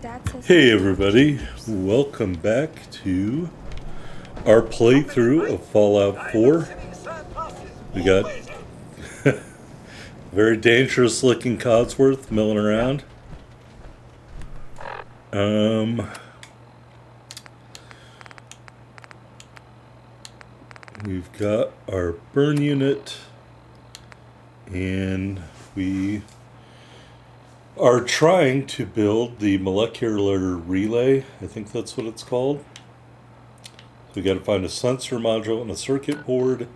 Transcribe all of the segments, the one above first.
Hey everybody, welcome back to our playthrough of Fallout 4. We got very dangerous looking Codsworth milling around. We've got our burn unit and we are trying to build the molecular relay. I think that's what it's called. We got to find a sensor module and a circuit board.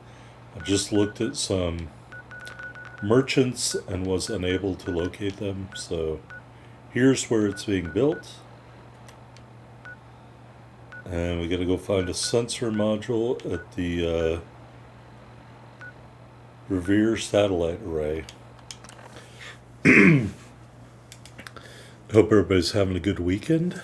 I just looked at some merchants and was unable to locate them, so here's where it's being built. And we got to go find a sensor module at the Revere satellite array. Hope everybody's having a good weekend.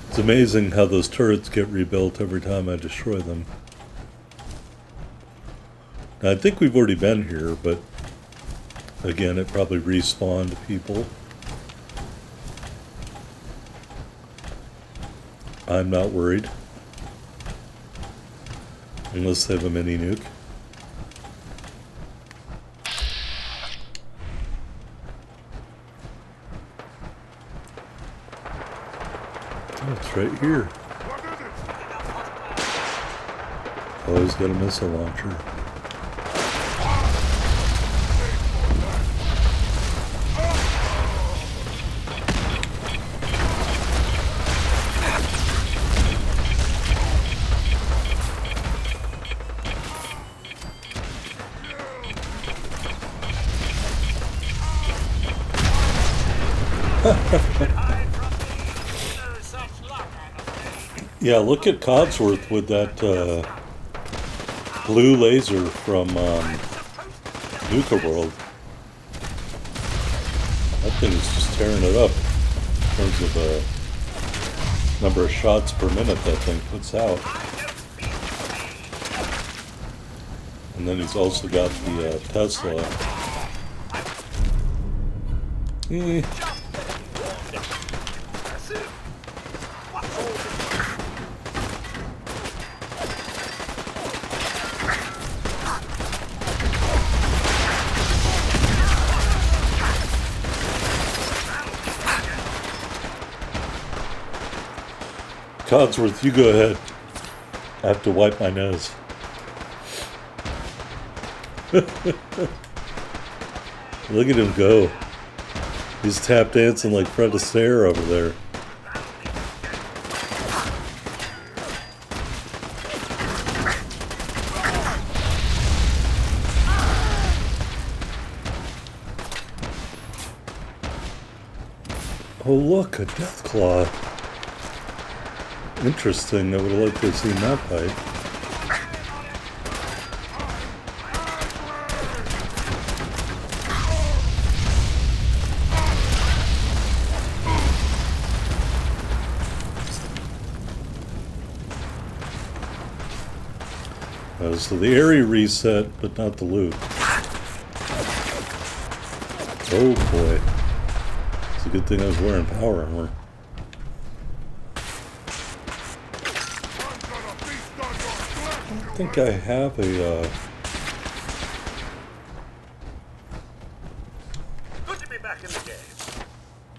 It's amazing how those turrets get rebuilt every time I destroy them. Now, I think we've already been here, but again, it probably respawned people. I'm not worried. Unless they have a mini nuke. Oh, it's right here. Oh, he's got a missile launcher. Yeah, look at Codsworth with that blue laser from Nuka World. That thing is just tearing it up in terms of number of shots per minute that thing puts out. And then he's also got the Tesla. Codsworth, you go ahead. I have to wipe my nose. Look at him go. He's tap dancing like Fred Astaire over there. Oh look, a Deathclaw. Interesting, I would have liked to have seen that fight. So the area reset, but not the loot. Oh boy. It's a good thing I was wearing power armor. I think I have a Good to be back in the game.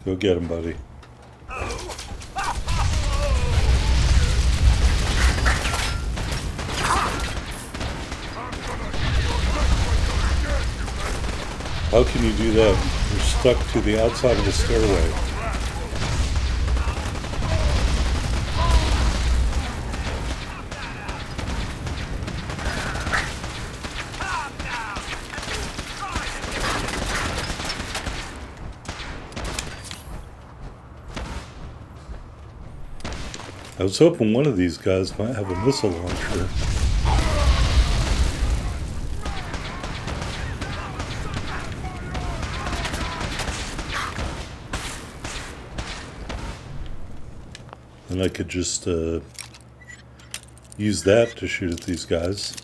Go get him, buddy. How can you do that? You're stuck to the outside of the stairway. I was hoping one of these guys might have a missile launcher. And I could just use that to shoot at these guys.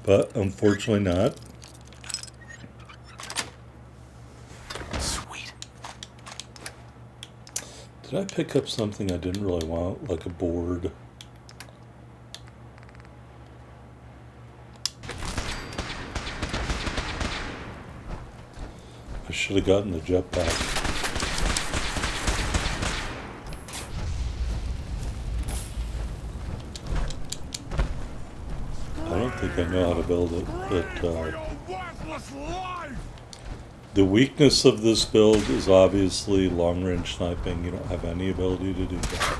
but unfortunately not. Sweet. Did I pick up something I didn't really want, like a board? I should have gotten the jetpack. I don't think I know how to build it, but the weakness of this build is obviously long-range sniping. You don't have any ability to do that.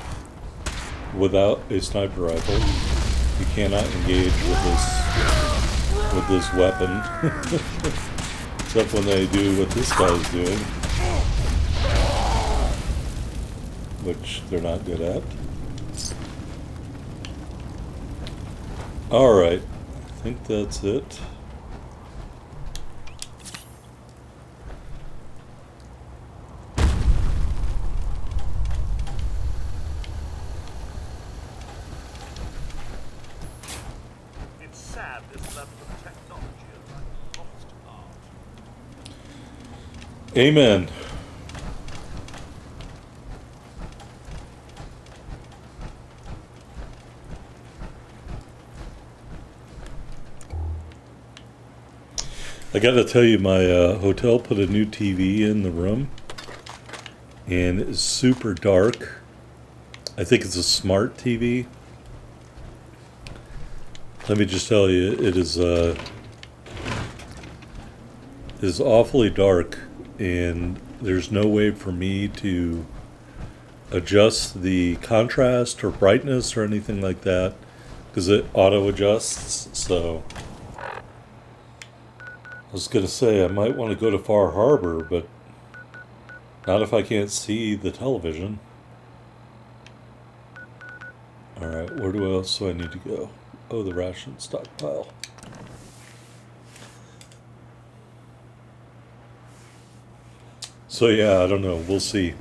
Without a sniper rifle, you cannot engage with this weapon. Except when they do what this guy's doing, which they're not good at. Alright, I think that's it. It's sad this level of technology is like lost art. Amen. I gotta tell you, my hotel put a new TV in the room, and it's super dark. I think it's a smart TV. Let me just tell you, it is awfully dark, and there's no way for me to adjust the contrast or brightness or anything like that, because it auto adjusts. So I was gonna say I might want to go to Far Harbor, but not if I can't see the television. Alright, where else do I need to go? Oh, the ration stockpile. So yeah, I don't know, we'll see.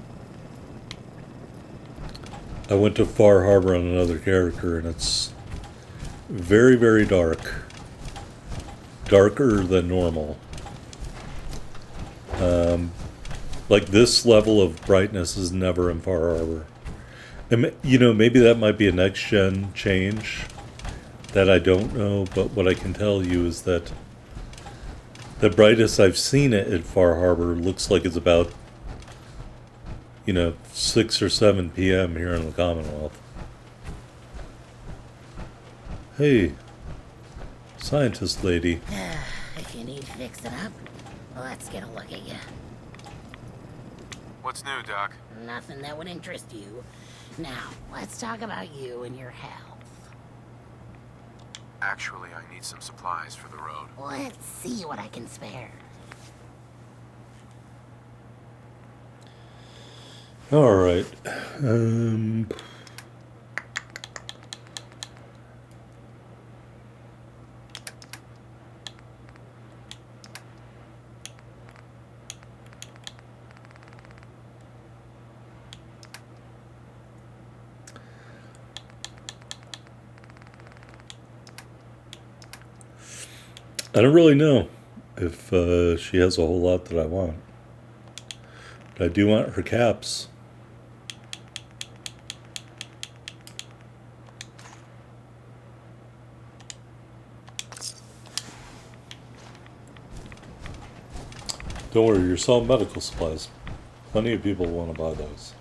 I went to Far Harbor on another character, and it's very, very dark. Darker than normal. Like this level of brightness is never in Far Harbor. And, you know, maybe that might be a next gen change that I don't know, but what I can tell you is that the brightest I've seen it at Far Harbor looks like it's about, 6 or 7 p.m. here in the Commonwealth. Hey, scientist lady. If you need fixing up, let's get a look at you. What's new, Doc? Nothing that would interest you. Now, let's talk about you and your health. Actually, I need some supplies for the road. Let's see what I can spare. All right. I don't really know if she has a whole lot that I want. But I do want her caps. Don't worry, you're selling medical supplies. Plenty of people want to buy those.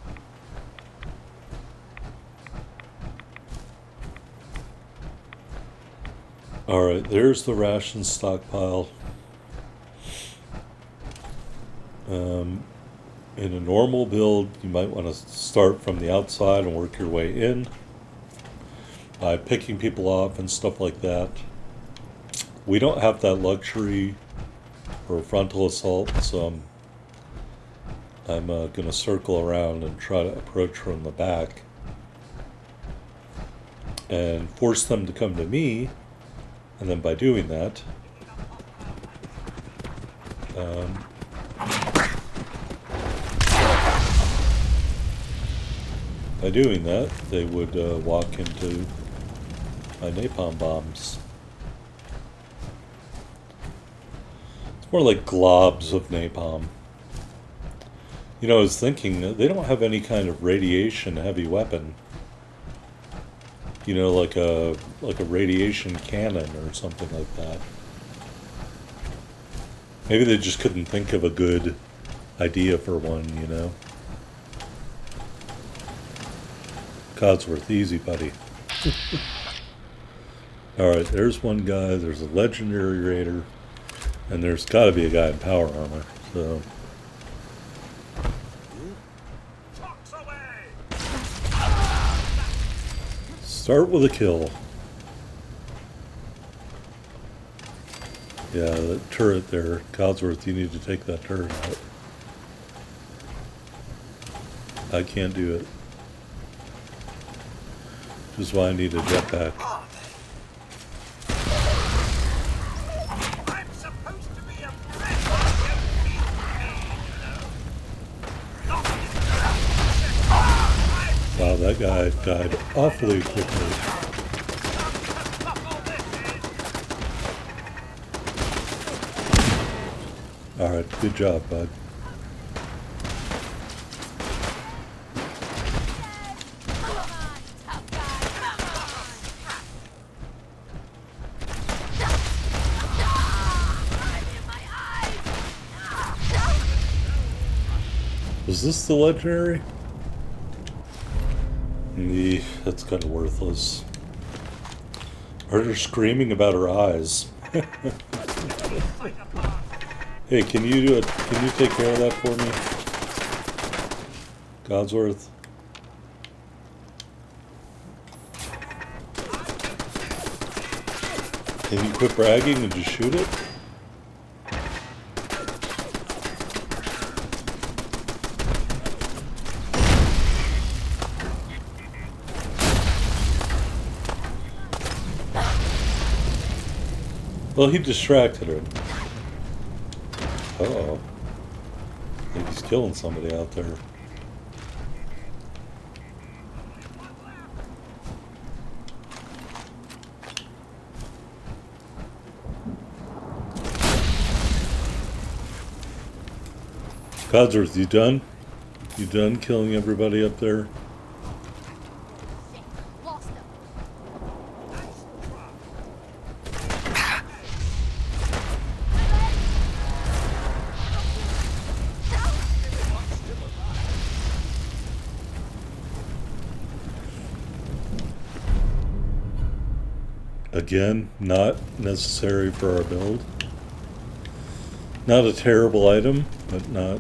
Alright, there's the ration stockpile. In a normal build, you might want to start from the outside and work your way in by picking people off and stuff like that. We don't have that luxury for a frontal assault, so I'm going to circle around and try to approach from the back and force them to come to me. And then by doing that, they would walk into my napalm bombs. More like globs of napalm. You know, I was thinking that they don't have any kind of radiation heavy weapon. You know, like a radiation cannon or something like that. Maybe they just couldn't think of a good idea for one, you know? Codsworth, easy, buddy. Alright, there's one guy, there's a legendary raider, and there's gotta be a guy in power armor, so... Tox away! Start with a kill. Yeah, that turret there, Codsworth, you need to take that turret out. I can't do it. Which is why I need a jetpack. I'm supposed to be a friend. You know. Wow, that guy died awfully quickly. Alright, good job, bud. Was this the legendary? That's kind of worthless. Heard her screaming about her eyes. Hey, can you do it? Can you take care of that for me? Codsworth. Can you quit bragging and just shoot it? Well, he distracted her. Uh-oh. I think he's killing somebody out there. Codsworth, you done? You done killing everybody up there? Again, not necessary for our build. Not a terrible item, but not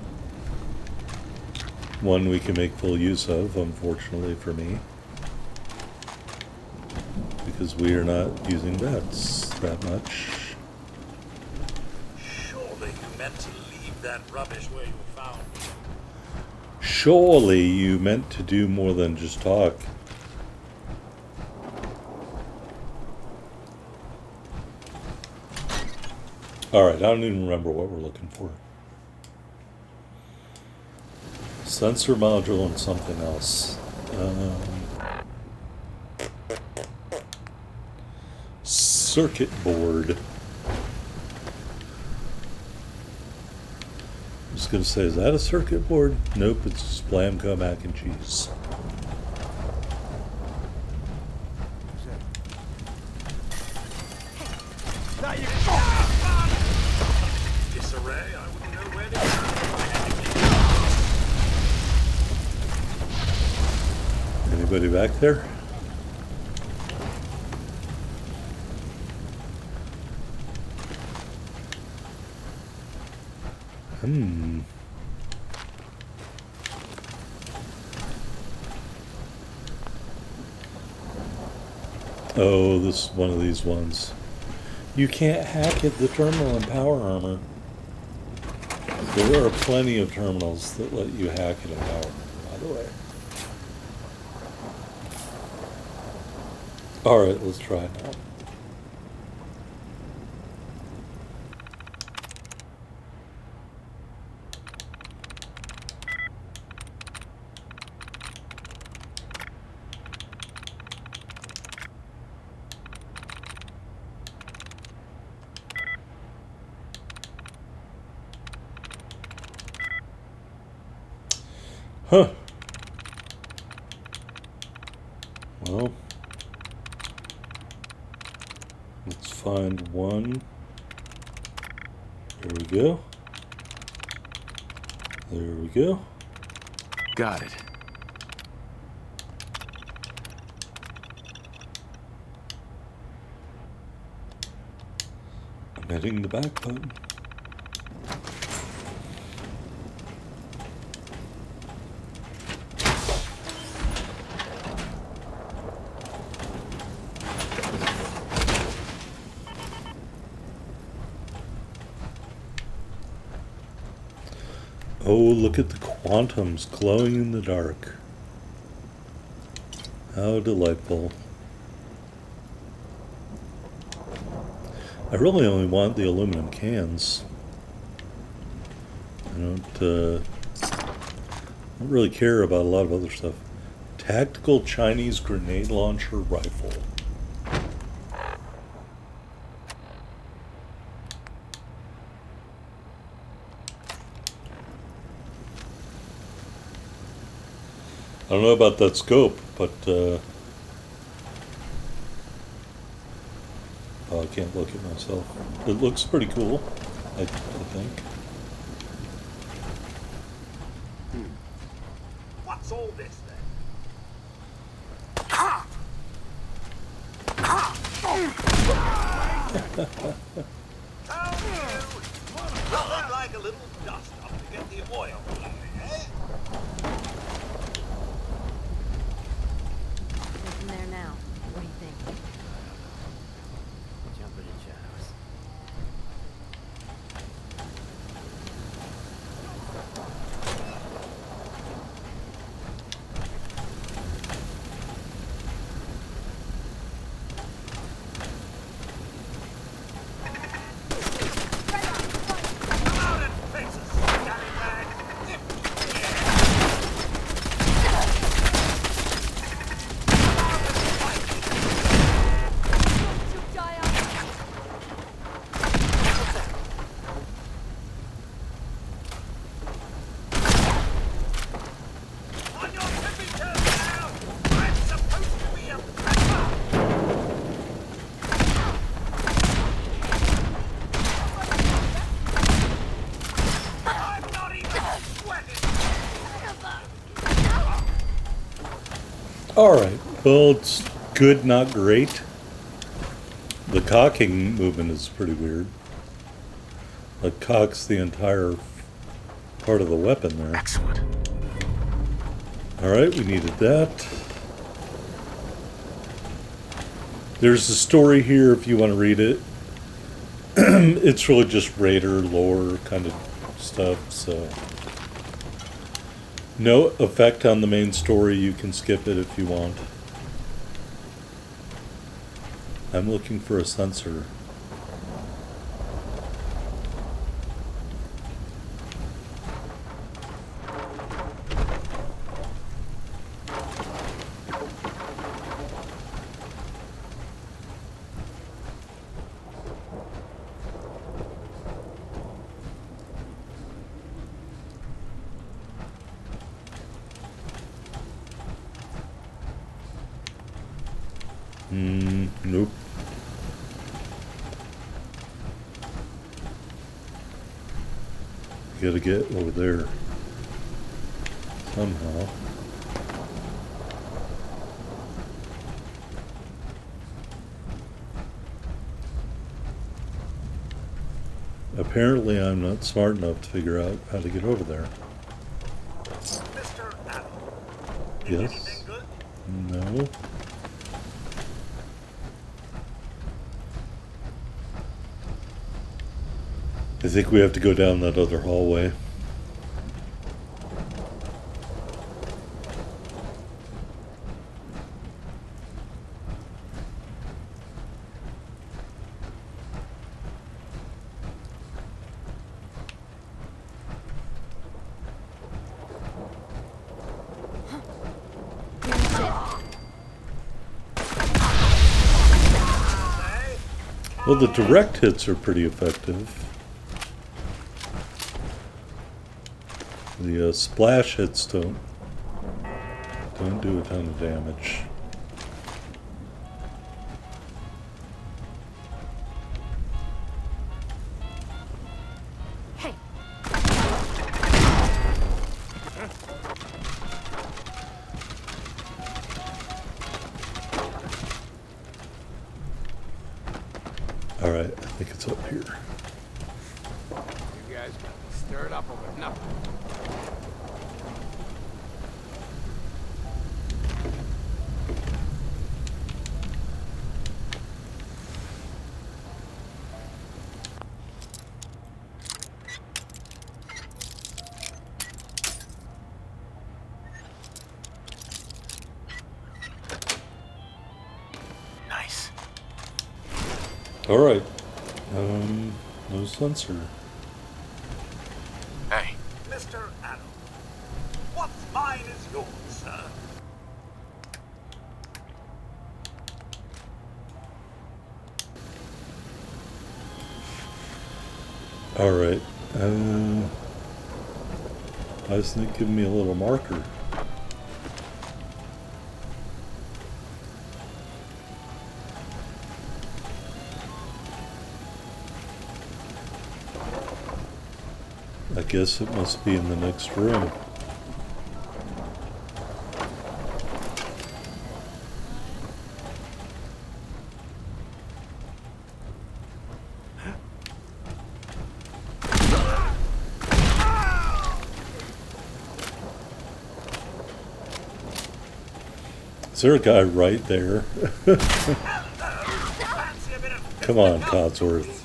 one we can make full use of, unfortunately for me. Because we are not using bats that much. Surely you meant to leave that rubbish where you found it. Surely you meant to do more than just talk. Alright, I don't even remember what we're looking for. Sensor module and something else. Circuit board. I was going to say, is that a circuit board? Nope, it's just Blamco mac and cheese. Disarray, I wouldn't know where to go. Anybody back there? Oh, this is one of these ones. You can't hack at the terminal in Power Armor. There are plenty of terminals that let you hack it in Power Armor, by the way. Alright, let's try it now. Huh. Well, let's find one. There we go. There we go. Got it. I'm hitting the back button. Oh, look at the quantums glowing in the dark. How delightful. I really only want the aluminum cans. I don't really care about a lot of other stuff. Tactical Chinese grenade launcher rifle. I don't know about that scope, but oh, I can't look at myself. It looks pretty cool, I think. What's all this then? How do you? Nothing like a little dust up to get the oil flowing, eh? Nothing there now. What do you think? Jumping in shadows. Come out and face us, scallywag! On your tippy toes now! I'm supposed to be a pepper! I'm not even sweating! Alright, well, it's good, not great. The cocking movement is pretty weird. It cocks the entire part of the weapon there. Excellent. Alright, we needed that. There's a story here if you want to read it. It's really just Raider lore kind of stuff, so. No effect on the main story, you can skip it if you want. I'm looking for a sensor. Nope. Gotta get over there. Somehow. Apparently I'm not smart enough to figure out how to get over there. Mr. Allen, is Yes? anything good? No. I think we have to go down that other hallway. Well, the direct hits are pretty effective. The splash hits don't Don't do a ton of damage. Hey, Alright, I think it's up here. You guys got me stirred up over nothing. Nice. Alright. No sensor. Hey, Mr. Adam, what's mine is yours, sir. Alright. I just think give me a little marker. I guess it must be in the next room. Is there a guy right there? Fancy a bit of Come on, Codsworth.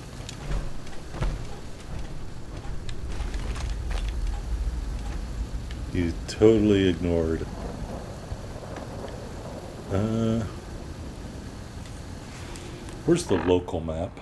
You totally ignored. Where's the local map?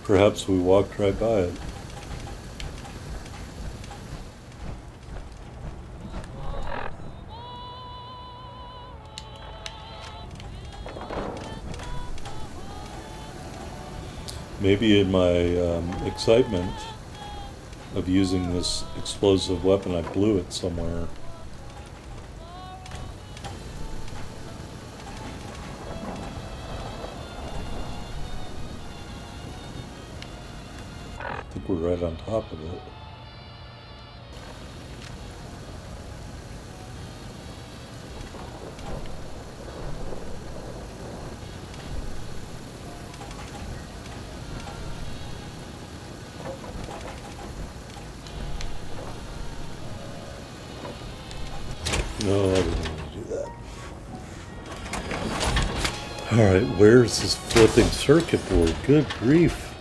Perhaps we walked right by it. Maybe in my excitement of using this explosive weapon, I blew it somewhere. I think we're right on top of it. No, I didn't want to do that. Alright, where's this flipping circuit board? Good grief.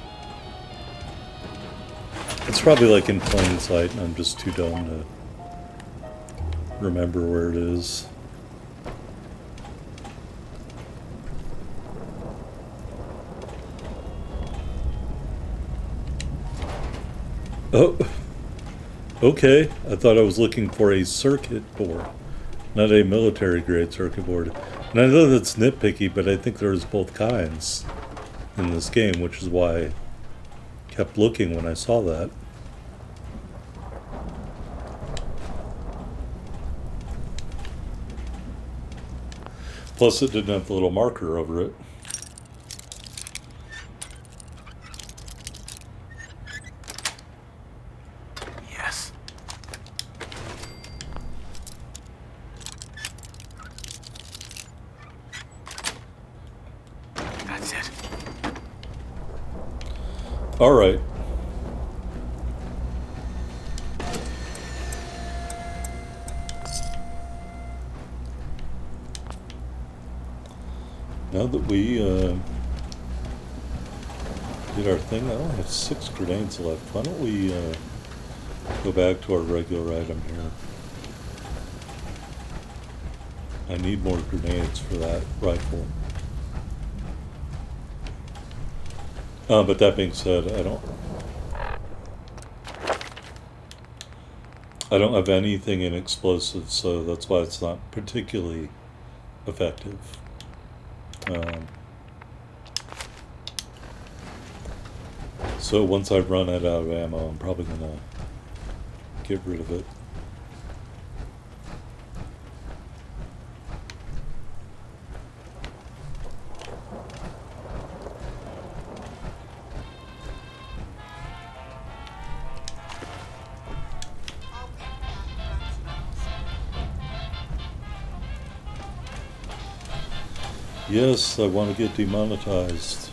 It's probably like in plain sight and I'm just too dumb to remember where it is. Oh, okay. I thought I was looking for a circuit board, not a military grade circuit board. And I know that's nitpicky, but I think there's both kinds in this game, which is why I kept looking when I saw that. Plus, it didn't have the little marker over it. yes. That's it. All right. Now that we did our thing, I only have 6 grenades left. Why don't we go back to our regular item here? I need more grenades for that rifle. But that being said, I don't have anything in explosives, so that's why it's not particularly effective. So once I run it out of ammo, I'm probably gonna get rid of it. Yes, I want to get demonetized.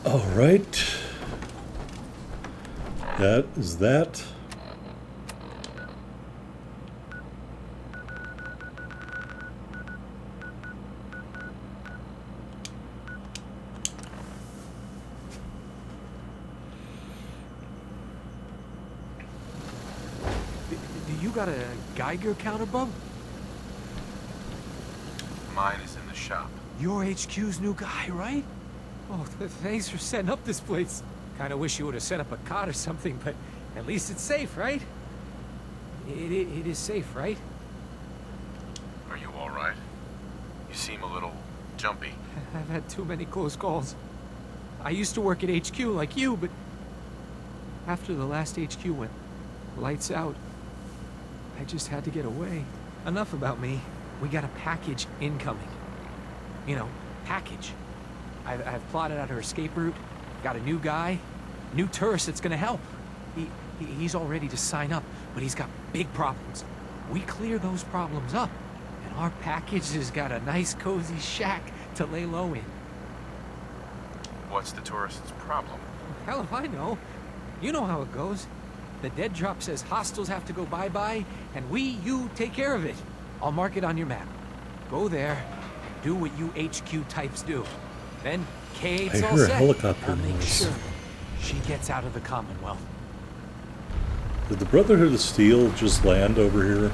All right. That is that. You got a Geiger counter, bub? Mine is in the shop. You're HQ's new guy, right? Oh, thanks for setting up this place. Kinda wish you would have set up a cot or something, but at least it's safe, right? It is safe, right? Are you alright? You seem a little jumpy. I've had too many close calls. I used to work at HQ like you, but after the last HQ went lights out, I just had to get away. Enough about me. We got a package incoming. You know, package. I've plotted out her escape route, got a new guy, new tourist that's gonna help. He's all ready to sign up, but he's got big problems. We clear those problems up, and our package has got a nice cozy shack to lay low in. What's the tourist's problem? Hell if I know. You know how it goes. The dead drop says hostiles have to go bye-bye, and you take care of it. I'll mark it on your map. Go there, do what you HQ types do. Then Kate's I all hear a set. helicopter I'll make noise. sure she gets out of the Commonwealth. Did the Brotherhood of Steel just land over here?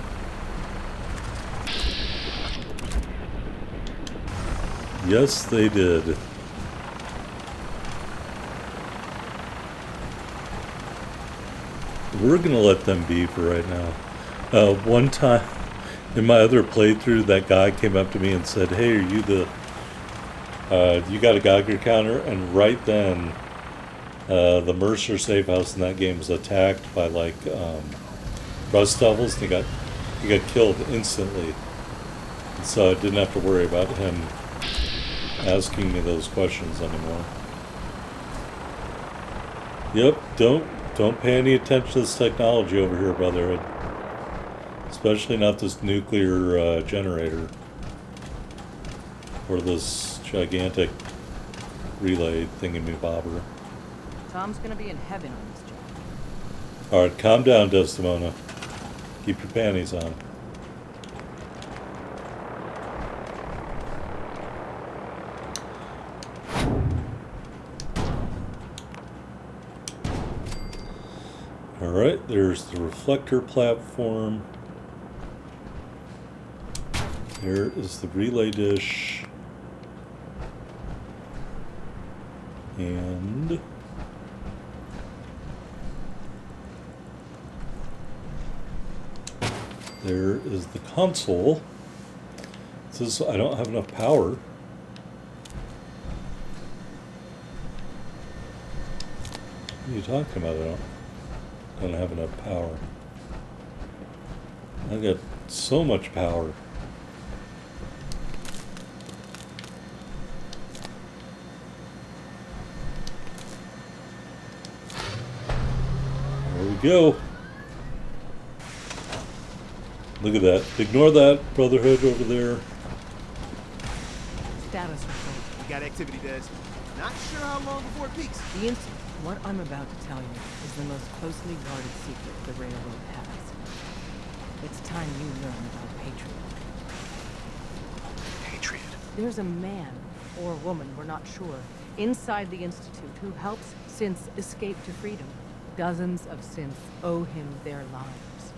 Yes, they did. We're gonna let them be for right now. One time in my other playthrough, that guy came up to me and said, "Hey, are you the you got a Geiger counter?" And right then, the Mercer safe house in that game was attacked by like rust devils, and he got killed instantly. And so I didn't have to worry about him asking me those questions anymore. Yep, don't pay any attention to this technology over here, Brotherhood. Especially not this nuclear generator. Or this gigantic relay thingamabobber. Tom's gonna be in heaven on this job. Alright, calm down, Desdemona. Keep your panties on. Alright, there's the reflector platform. There is the relay dish. And there is the console. It says I don't have enough power. What are you talking about? I don't have enough power. I got so much power. There we go. Look at that. Ignore that, Brotherhood over there. Status report. We got activity, Des. Not sure how long before it peaks. The incident, what I'm about to tell you, is the most closely guarded secret the Railroad has. time you learn about Patriot. Patriot. There's a man, or woman, we're not sure, inside the Institute who helps synths escape to freedom. Dozens of synths owe him their lives.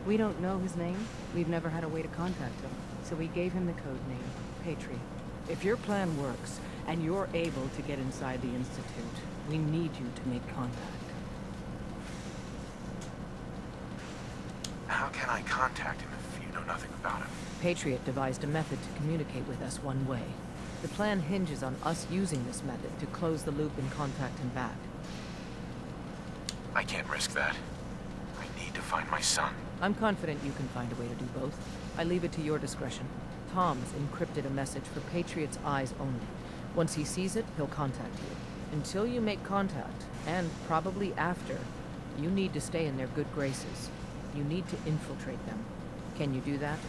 We don't know his name. We've never had a way to contact him. So we gave him the code name, Patriot. If your plan works, and you're able to get inside the Institute, we need you to make contact. How can I contact him if you know nothing about him? Patriot devised a method to communicate with us one way. The plan hinges on us using this method to close the loop and contact him back. I can't risk that. I need to find my son. I'm confident you can find a way to do both. I leave it to your discretion. Tom's encrypted a message for Patriot's eyes only. Once he sees it, he'll contact you. Until you make contact, and probably after, you need to stay in their good graces. You need to infiltrate them. Can you do that?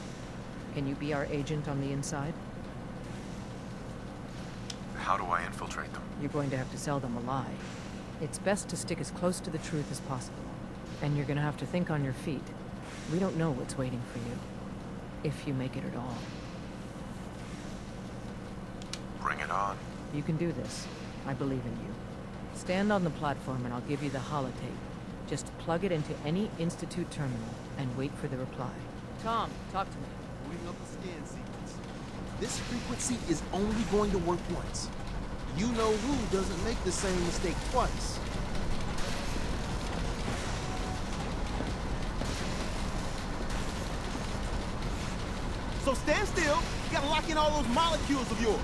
Can you be our agent on the inside? How do I infiltrate them? You're going to have to sell them a lie. It's best to stick as close to the truth as possible. And you're going to have to think on your feet. We don't know what's waiting for you. If you make it at all. Bring it on. You can do this. I believe in you. Stand on the platform and I'll give you the holotape. Just plug it into any Institute terminal and wait for the reply. Tom, talk to me. Bring up a scan sequence. This frequency is only going to work once. You know who doesn't make the same mistake twice. So stand still. You gotta lock in all those molecules of yours.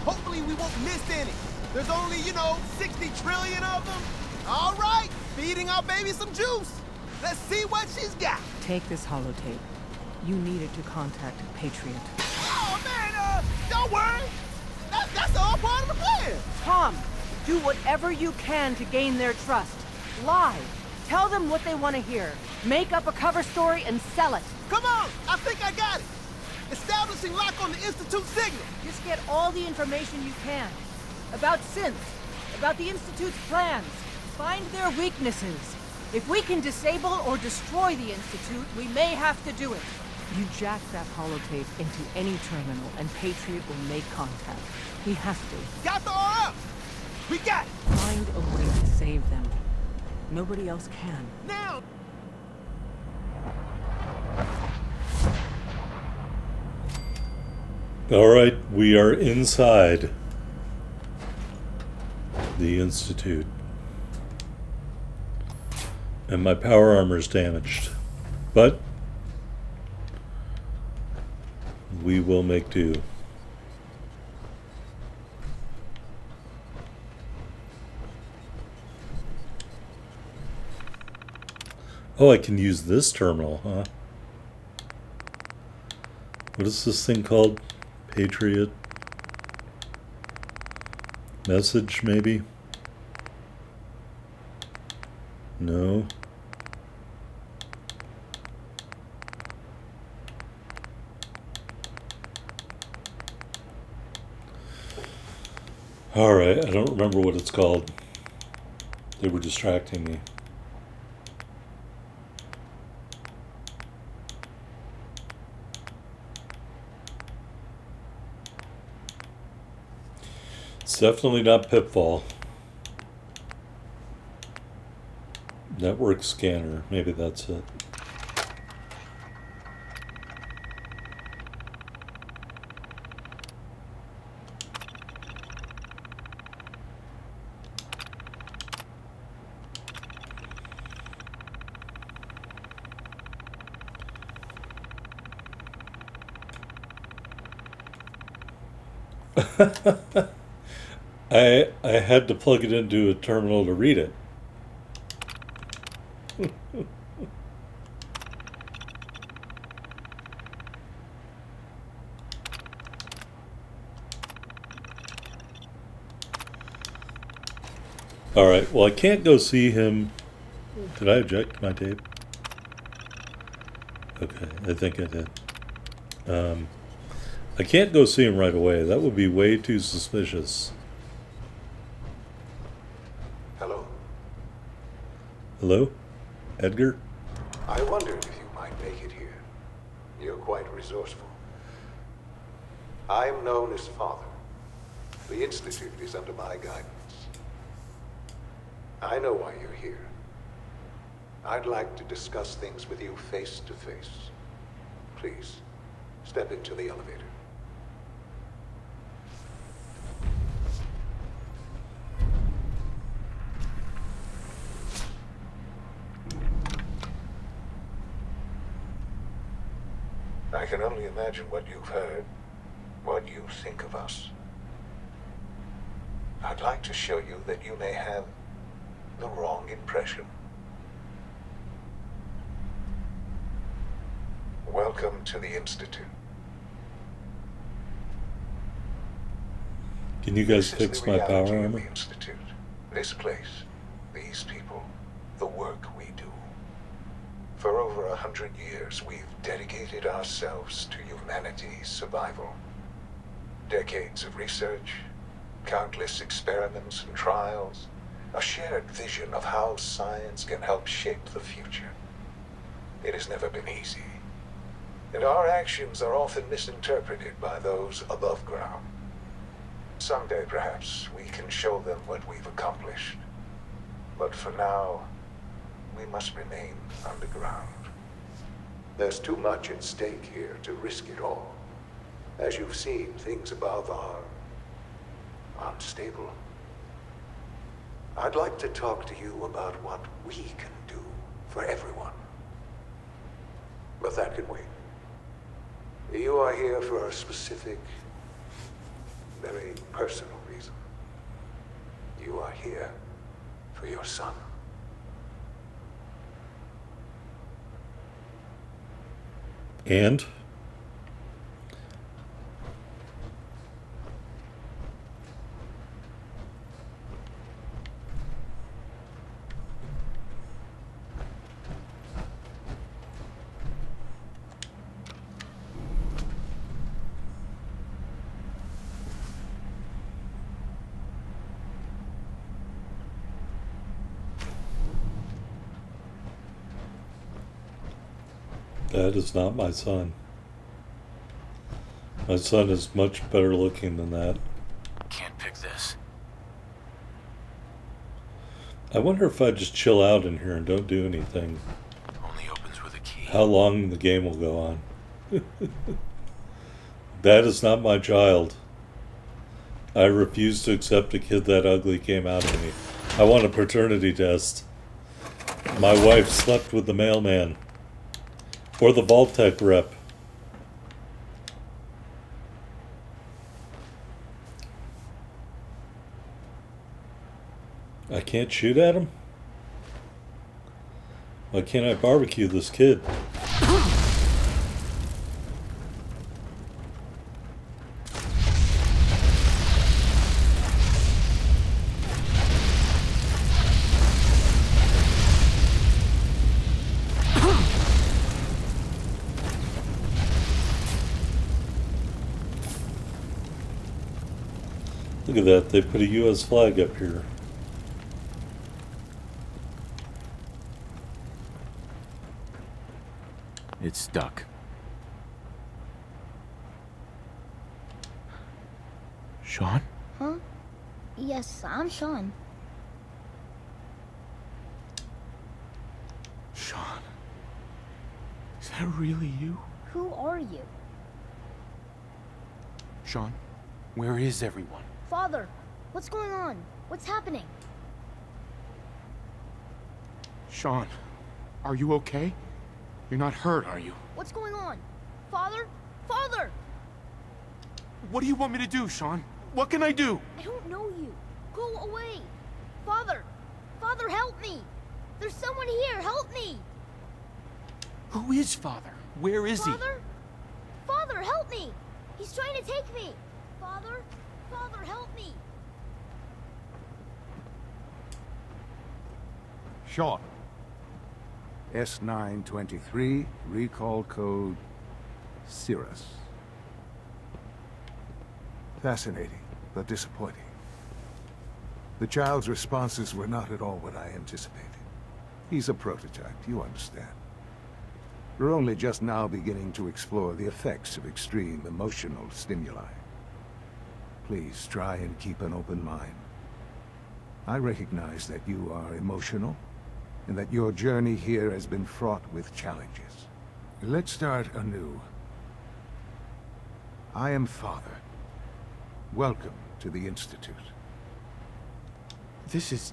Hopefully we won't miss any. There's only, 60 trillion of them. All right, feeding our baby some juice. Let's see what she's got. Take this holotape. You needed to contact Patriot. Oh, man, don't worry. That's all part of the plan. Tom, do whatever you can to gain their trust. Lie. Tell them what they want to hear. Make up a cover story and sell it. Come on, I think I got it. Establishing lock on the Institute signal. Just get all the information you can. About synths. About the Institute's plans. Find their weaknesses. If we can disable or destroy the Institute, we may have to do it. You jack that holotape into any terminal and Patriot will make contact. He has to. Got the RF. We got it. Find a way to save them. Nobody else can. Now. All right, we are inside the Institute. And my power armor's damaged. But we will make do. Oh, I can use this terminal, huh? What is this thing called? Patriot message, maybe? No. Alright, I don't remember what it's called. They were distracting me. It's definitely not Pitfall. Network scanner, maybe that's it. I had to plug it into a terminal to read it. All right, well, I can't go see him. Did I eject my tape? Okay, I think I did. I can't go see him right away. That would be way too suspicious. Hello. Hello? Edgar? I wondered if you might make it here. You're quite resourceful. I am known as Father. The Institute is under my guidance. I know why you're here. I'd like to discuss things with you face to face. Please, step into the elevator. I can only imagine what you've heard, what you think of us. I'd like to show you that you may have the wrong impression. Welcome to the Institute. Can you guys This is fix the my power reality of armor? the Institute. This place, these people, the work we do. For over 100 years, we've dedicated ourselves to humanity's survival. Decades of research, countless experiments and trials, a shared vision of how science can help shape the future. It has never been easy, and our actions are often misinterpreted by those above ground. Someday, perhaps, we can show them what we've accomplished. But for now, we must remain underground. There's too much at stake here to risk it all. As you've seen, things above are unstable. I'd like to talk to you about what we can do for everyone. But that can wait. You are here for a specific, very personal reason. You are here for your son. And? That is not my son. My son is much better looking than that. Can't pick this. I wonder if I just chill out in here and don't do anything, Only opens with a key. how long the game will go on. That is not my child. I refuse to accept a kid that ugly came out of me. I want a paternity test. My wife slept with the mailman. Or the Vault-Tec rep. I can't shoot at him? Why can't I barbecue this kid? Look at that, they put a US flag up here. It's stuck. Sean? Huh? Yes, I'm Sean. Sean? Is that really you? Who are you? Sean, where is everyone? Father, what's going on? What's happening? Sean, are you okay? You're not hurt, are you? What's going on? Father? Father! What do you want me to do, Sean? What can I do? I don't know you. Go away. Father! Father, help me! There's someone here, help me! Who is Father? Where is Father? Father, help me! He's trying to take me! Father? Father, help me! Sean. S923, recall code Cirrus. Fascinating, but disappointing. The child's responses were not at all what I anticipated. He's a prototype, you understand. We're only just now beginning to explore the effects of extreme emotional stimuli. Please try and keep an open mind. I recognize that you are emotional, and that your journey here has been fraught with challenges. Let's start anew. I am Father. Welcome to the Institute. This is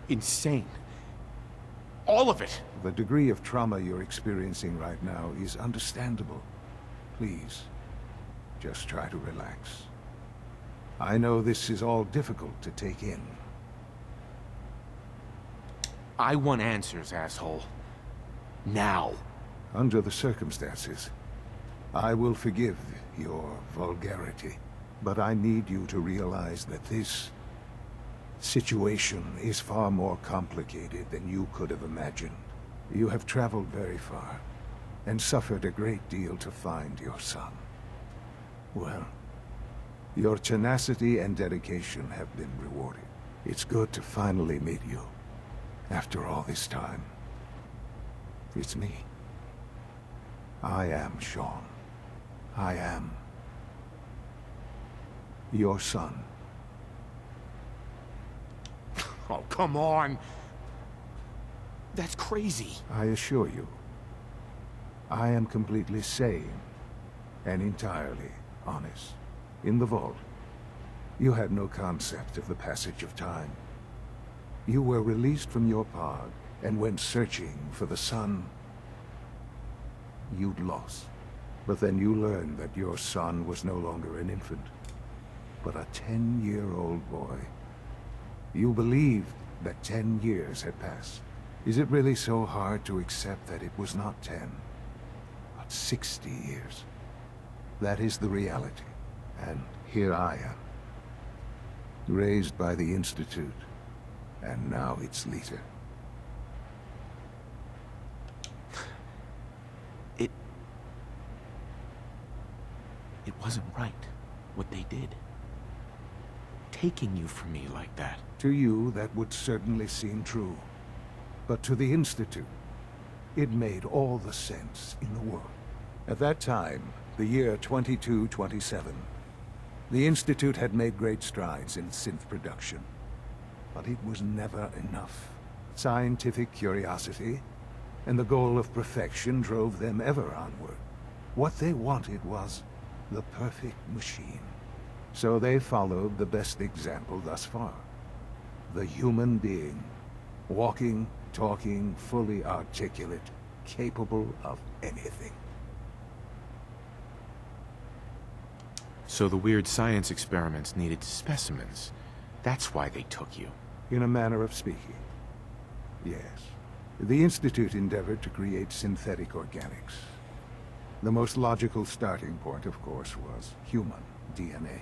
insane. All of it. The degree of trauma you're experiencing right now is understandable. Please, just try to relax. I know this is all difficult to take in. I want answers, asshole. Now. Under the circumstances, I will forgive your vulgarity, but I need you to realize that this situation is far more complicated than you could have imagined. You have traveled very far, and suffered a great deal to find your son. Well, your tenacity and dedication have been rewarded. It's good to finally meet you, after all this time. It's me. I am Sean. I am your son. Oh, come on. That's crazy. I assure you, I am completely sane and entirely honest. In the vault, you had no concept of the passage of time. You were released from your pod and went searching for the son you'd lost. But then you learned that your son was no longer an infant, but a 10-year-old boy. You believed that 10 years had passed. Is it really so hard to accept that it was not 10, but 60 years? That is the reality. And here I am, raised by the Institute, and now its leader. It wasn't right, what they did. Taking you from me like that. To you, that would certainly seem true. But to the Institute, it made all the sense in the world. At that time, the year 2227, the Institute had made great strides in synth production. But it was never enough. Scientific curiosity and the goal of perfection drove them ever onward. What they wanted was the perfect machine. So they followed the best example thus far. The human being. Walking, talking, fully articulate, capable of anything. So the weird science experiments needed specimens. That's why they took you. In a manner of speaking, yes. The Institute endeavored to create synthetic organics. The most logical starting point, of course, was human DNA.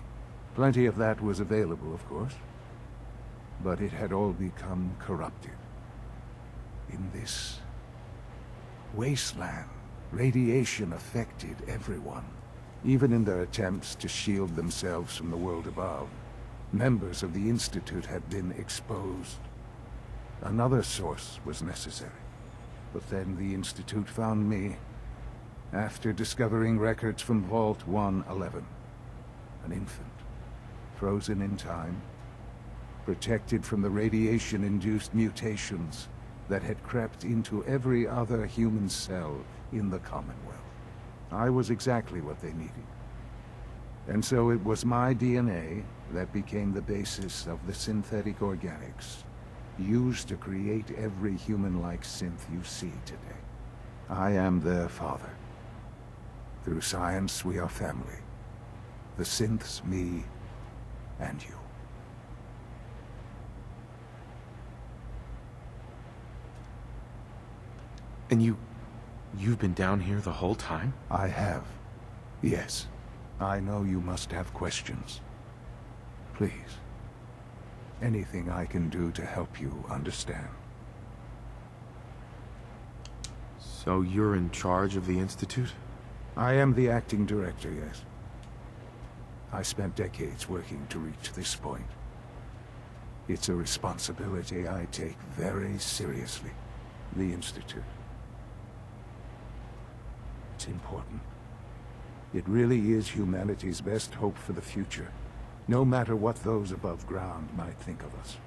Plenty of that was available, of course. But it had all become corrupted. In this wasteland, radiation affected everyone. Even in their attempts to shield themselves from the world above, members of the Institute had been exposed. Another source was necessary. But then the Institute found me, after discovering records from Vault 111. An infant, frozen in time, protected from the radiation-induced mutations that had crept into every other human cell in the Commonwealth. I was exactly what they needed. And so it was my DNA that became the basis of the synthetic organics, used to create every human-like synth you see today. I am their father. Through science, we are family. The synths, me, and you. And you've been down here the whole time? I have. Yes. I know you must have questions. Please. Anything I can do to help you understand. So you're in charge of the Institute? I am the acting director, yes. I spent decades working to reach this point. It's a responsibility I take very seriously. The Institute. what's important. It really is humanity's best hope for the future, no matter what those above ground might think of us.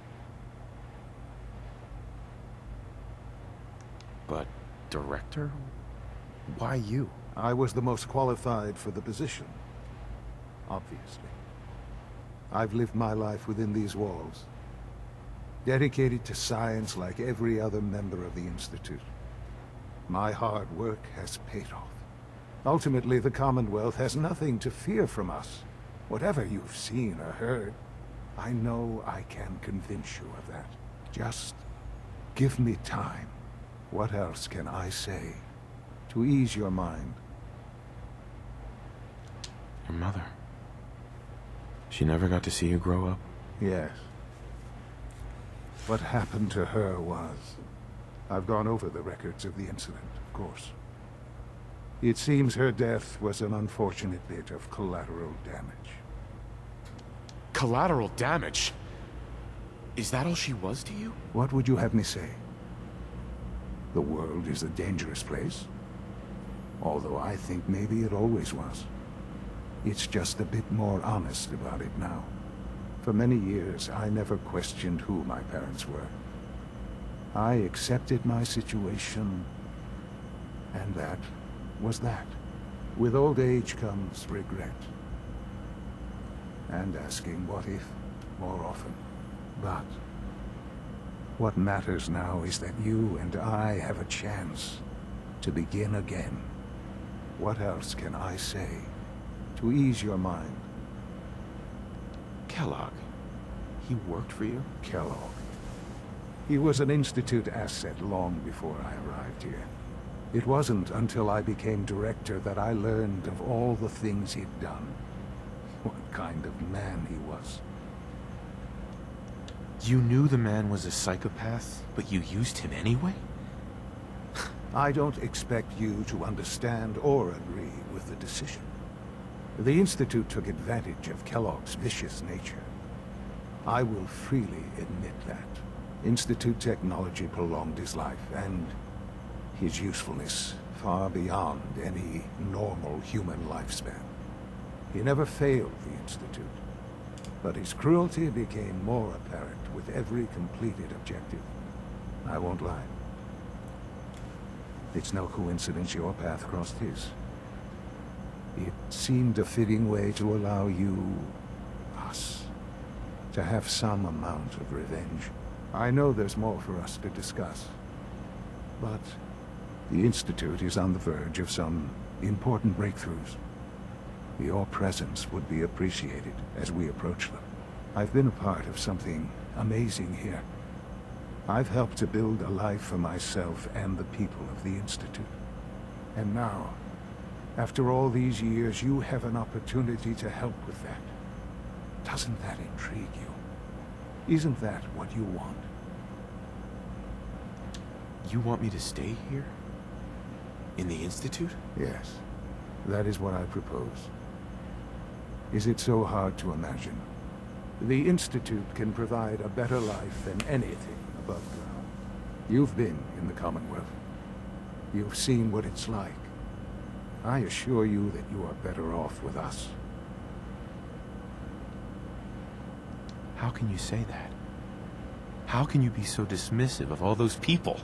But, Director? Why you? I was the most qualified for the position, obviously. I've lived my life within these walls, dedicated to science like every other member of the Institute. My hard work has paid off. Ultimately, the Commonwealth has nothing to fear from us. Whatever you've seen or heard, I know I can convince you of that. Just give me time. What else can I say to ease your mind? Your mother. She never got to see you grow up? Yes. What happened to her was... I've gone over the records of the incident, of course. It seems her death was an unfortunate bit of collateral damage. Collateral damage? Is that all she was to you? What would you have me say? The world is a dangerous place. Although I think maybe it always was. It's just a bit more honest about it now. For many years, I never questioned who my parents were. I accepted my situation, and that was that. With old age comes regret. And asking what if more often. But what matters now is that you and I have a chance to begin again. What else can I say to ease your mind? Kellogg. He worked for you? Kellogg. He was an Institute asset long before I arrived here. It wasn't until I became director that I learned of all the things he'd done. What kind of man he was. You knew the man was a psychopath, but you used him anyway? I don't expect you to understand or agree with the decision. The Institute took advantage of Kellogg's vicious nature. I will freely admit that. Institute technology prolonged his life, and his usefulness far beyond any normal human lifespan. He never failed the Institute, but his cruelty became more apparent with every completed objective. I won't lie. It's no coincidence your path crossed his. It seemed a fitting way to allow you, us, to have some amount of revenge. I know there's more for us to discuss, but the Institute is on the verge of some important breakthroughs. Your presence would be appreciated as we approach them. I've been a part of something amazing here. I've helped to build a life for myself and the people of the Institute. And now, after all these years, you have an opportunity to help with that. Doesn't that intrigue you? Isn't that what you want? You want me to stay here? In the Institute? Yes. That is what I propose. Is it so hard to imagine? The Institute can provide a better life than anything above ground. You've been in the Commonwealth. You've seen what it's like. I assure you that you are better off with us. How can you say that? How can you be so dismissive of all those people?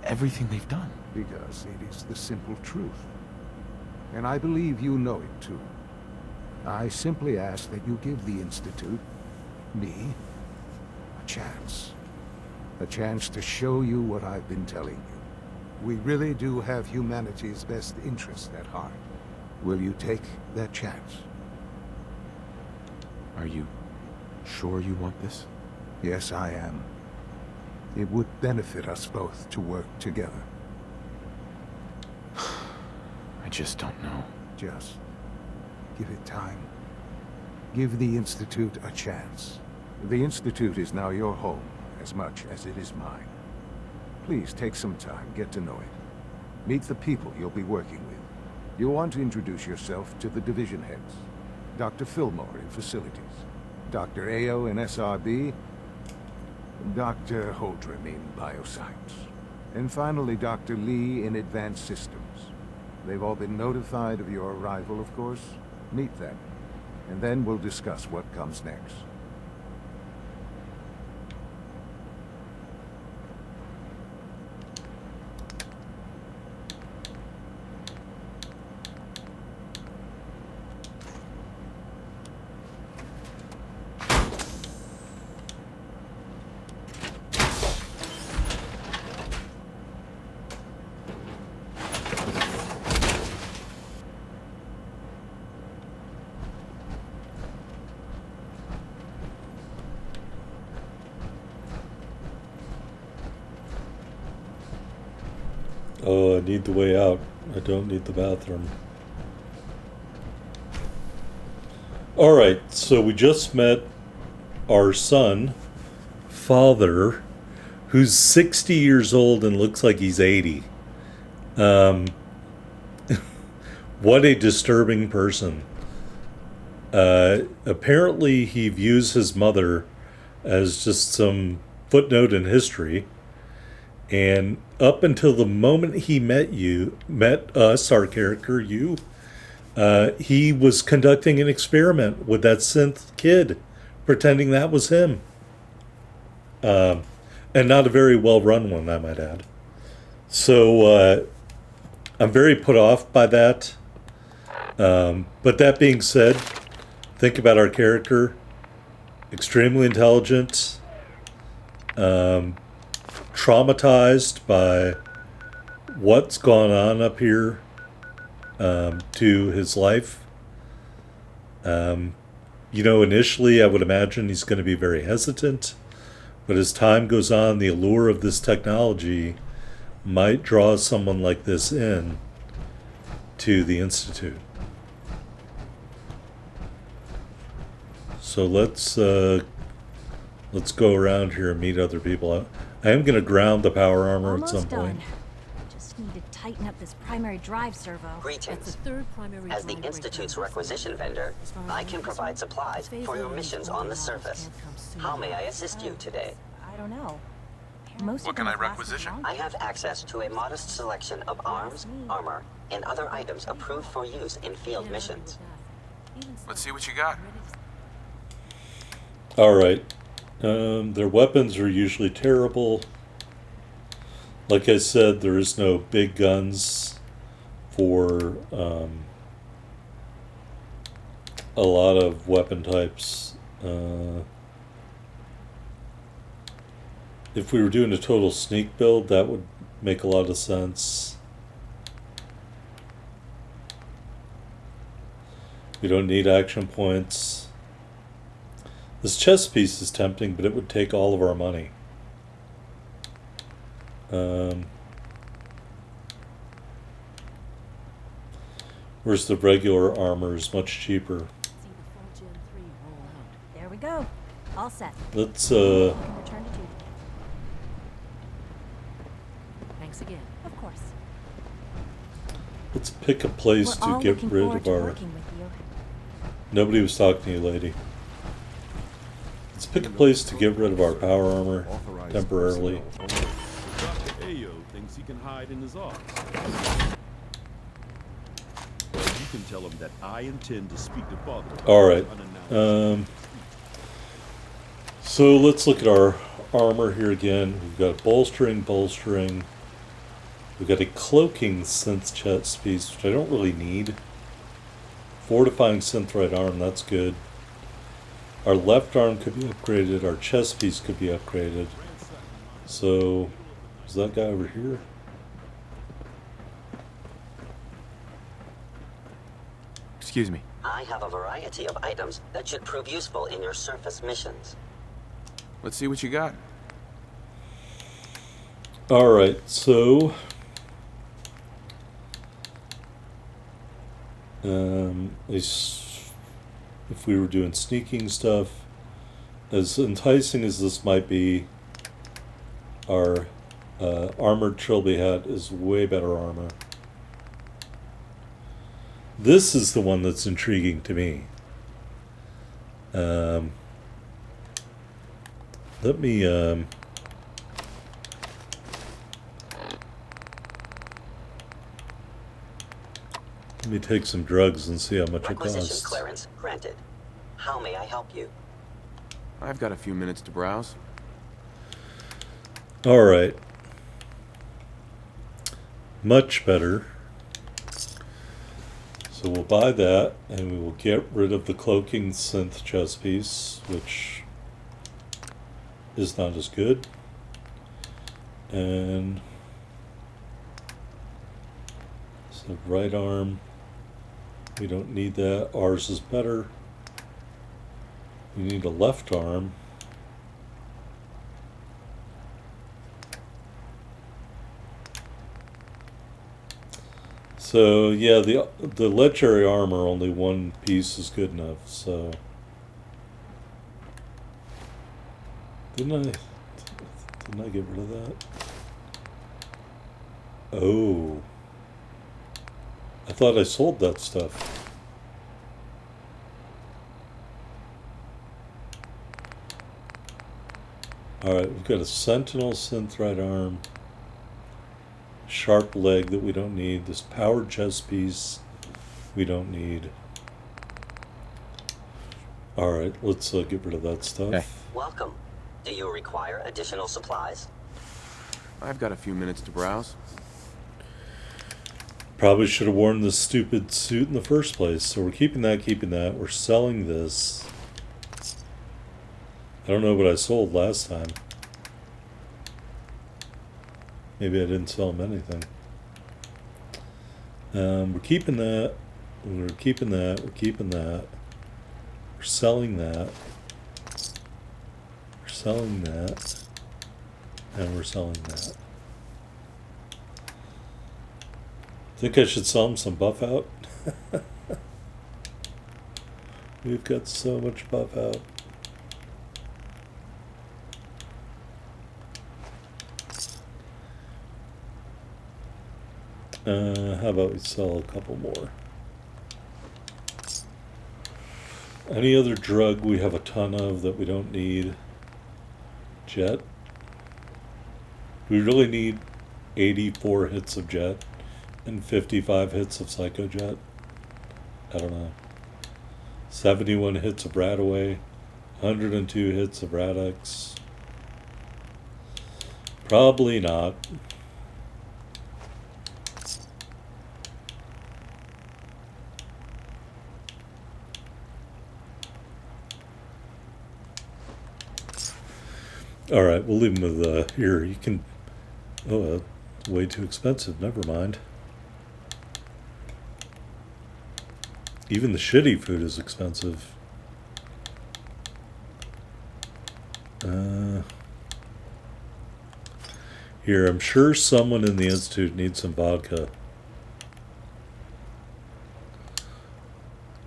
Everything they've done? Because it is the simple truth. And I believe you know it too. I simply ask that you give the Institute, me, a chance. A chance to show you what I've been telling you. We really do have humanity's best interest at heart. Will you take that chance? Are you sure you want this? Yes, I am. It would benefit us both to work together. I just don't know. Just give it time. Give the Institute a chance. The Institute is now your home as much as it is mine. Please take some time, get to know it. Meet the people you'll be working with. You'll want to introduce yourself to the division heads. Dr. Fillmore in facilities, Dr. Ao in SRB, Dr. Holdren in bioscience, and finally Dr. Lee in advanced systems. They've all been notified of your arrival, of course. Meet them, and then we'll discuss what comes next. Oh, I need the way out. I don't need the bathroom. Alright, so we just met our son, Father, who's 60 years old and looks like he's 80. What a disturbing person. Apparently he views his mother as just some footnote in history. And up until the moment he met us, our character, you, he was conducting an experiment with that synth kid, pretending that was him. And not a very well-run one, I might add. So, I'm very put off by that. But that being said, think about our character. Extremely intelligent. Traumatized by what's gone on up here to his life. Initially I would imagine he's going to be very hesitant, but as time goes on, the allure of this technology might draw someone like this in to the Institute. So let's go around here and meet other people. I am going to ground the power armor at some point. Just need to tighten up this primary drive servo. Greetings. As the Institute's requisition vendor, I can provide supplies for your missions on the surface. How may I assist you today? I don't know. What can I requisition? I have access to a modest selection of arms, armor, and other items approved for use in field missions. Let's see what you got. Alright. Their weapons are usually terrible. Like I said, there is no big guns for a lot of weapon types. If we were doing a total sneak build, that would make a lot of sense. We don't need action points. This chest piece is tempting, but it would take all of our money. Whereas the regular armor is much cheaper. There we go. All set. Let's Return to duty. Thanks again. Of course. let's pick a place to get rid of our... Nobody was talking to you, lady. Let's pick a place to get rid of our power armor temporarily. Dr. Ayo thinks he can hide in his office. Well, you can tell him that I intend to speak to Father. Alright. So let's look at our armor here again. We've got bolstering. We've got a cloaking synth chest piece, which I don't really need. Fortifying synth right arm, that's good. Our left arm could be upgraded. Our chest piece could be upgraded. So, is that guy over here? Excuse me. I have a variety of items that should prove useful in your surface missions. Let's see what you got. Alright, so... if we were doing sneaking stuff, as enticing as this might be, our armored trilby hat is way better armor. This is the one that's intriguing to me. Let me Let me take some drugs and see how much it Requisition costs. clearance granted. How may I help you? I've got a few minutes to browse. All right. Much better. So we'll buy that, and we will get rid of the cloaking synth chest piece, which is not as good. And so right arm, we don't need that. Ours is better. We need a left arm. So yeah, the legendary armor, only one piece is good enough. So didn't I get rid of that? Oh, I thought I sold that stuff. All right, we've got a Sentinel synth right arm. Sharp leg that we don't need. This powered chest piece we don't need. Alright, let's get rid of that stuff. Hey. Welcome. Do you require additional supplies? I've got a few minutes to browse. Probably should have worn this stupid suit in the first place. So we're keeping that, We're selling this. I don't know what I sold last time. Maybe I didn't sell them anything. We're keeping that. We're keeping that. We're keeping that. We're selling that. We're selling that. And we're selling that. Think I should sell them some buff out? We've got so much buff out. How about we sell a couple more? Any other drug we have a ton of that we don't need? Jet? We really need 84 hits of Jet and 55 hits of Psychojet? I don't know. 71 hits of Radaway, 102 hits of Radix. Probably not. All right, we'll leave them with here. You can. Oh, way too expensive. Never mind. Even the shitty food is expensive. Here, I'm sure someone in the Institute needs some vodka.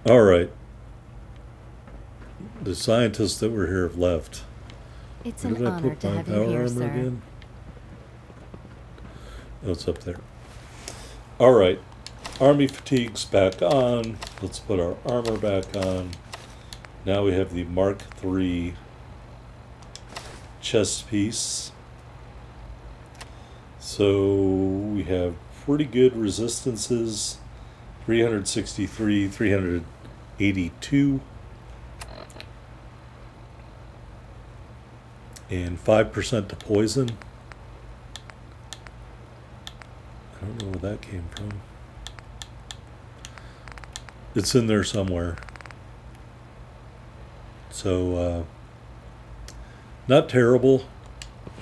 All right. The scientists that were here have left. It's Where an did I honor put to my have you power here, armor sir. again? Oh, it's up there. All right. Army fatigue's back on. Let's put our armor back on. Now we have the Mark III chest piece. So we have pretty good resistances. 363, 382. And 5% to poison. I don't know where that came from. It's in there somewhere. So, not terrible. We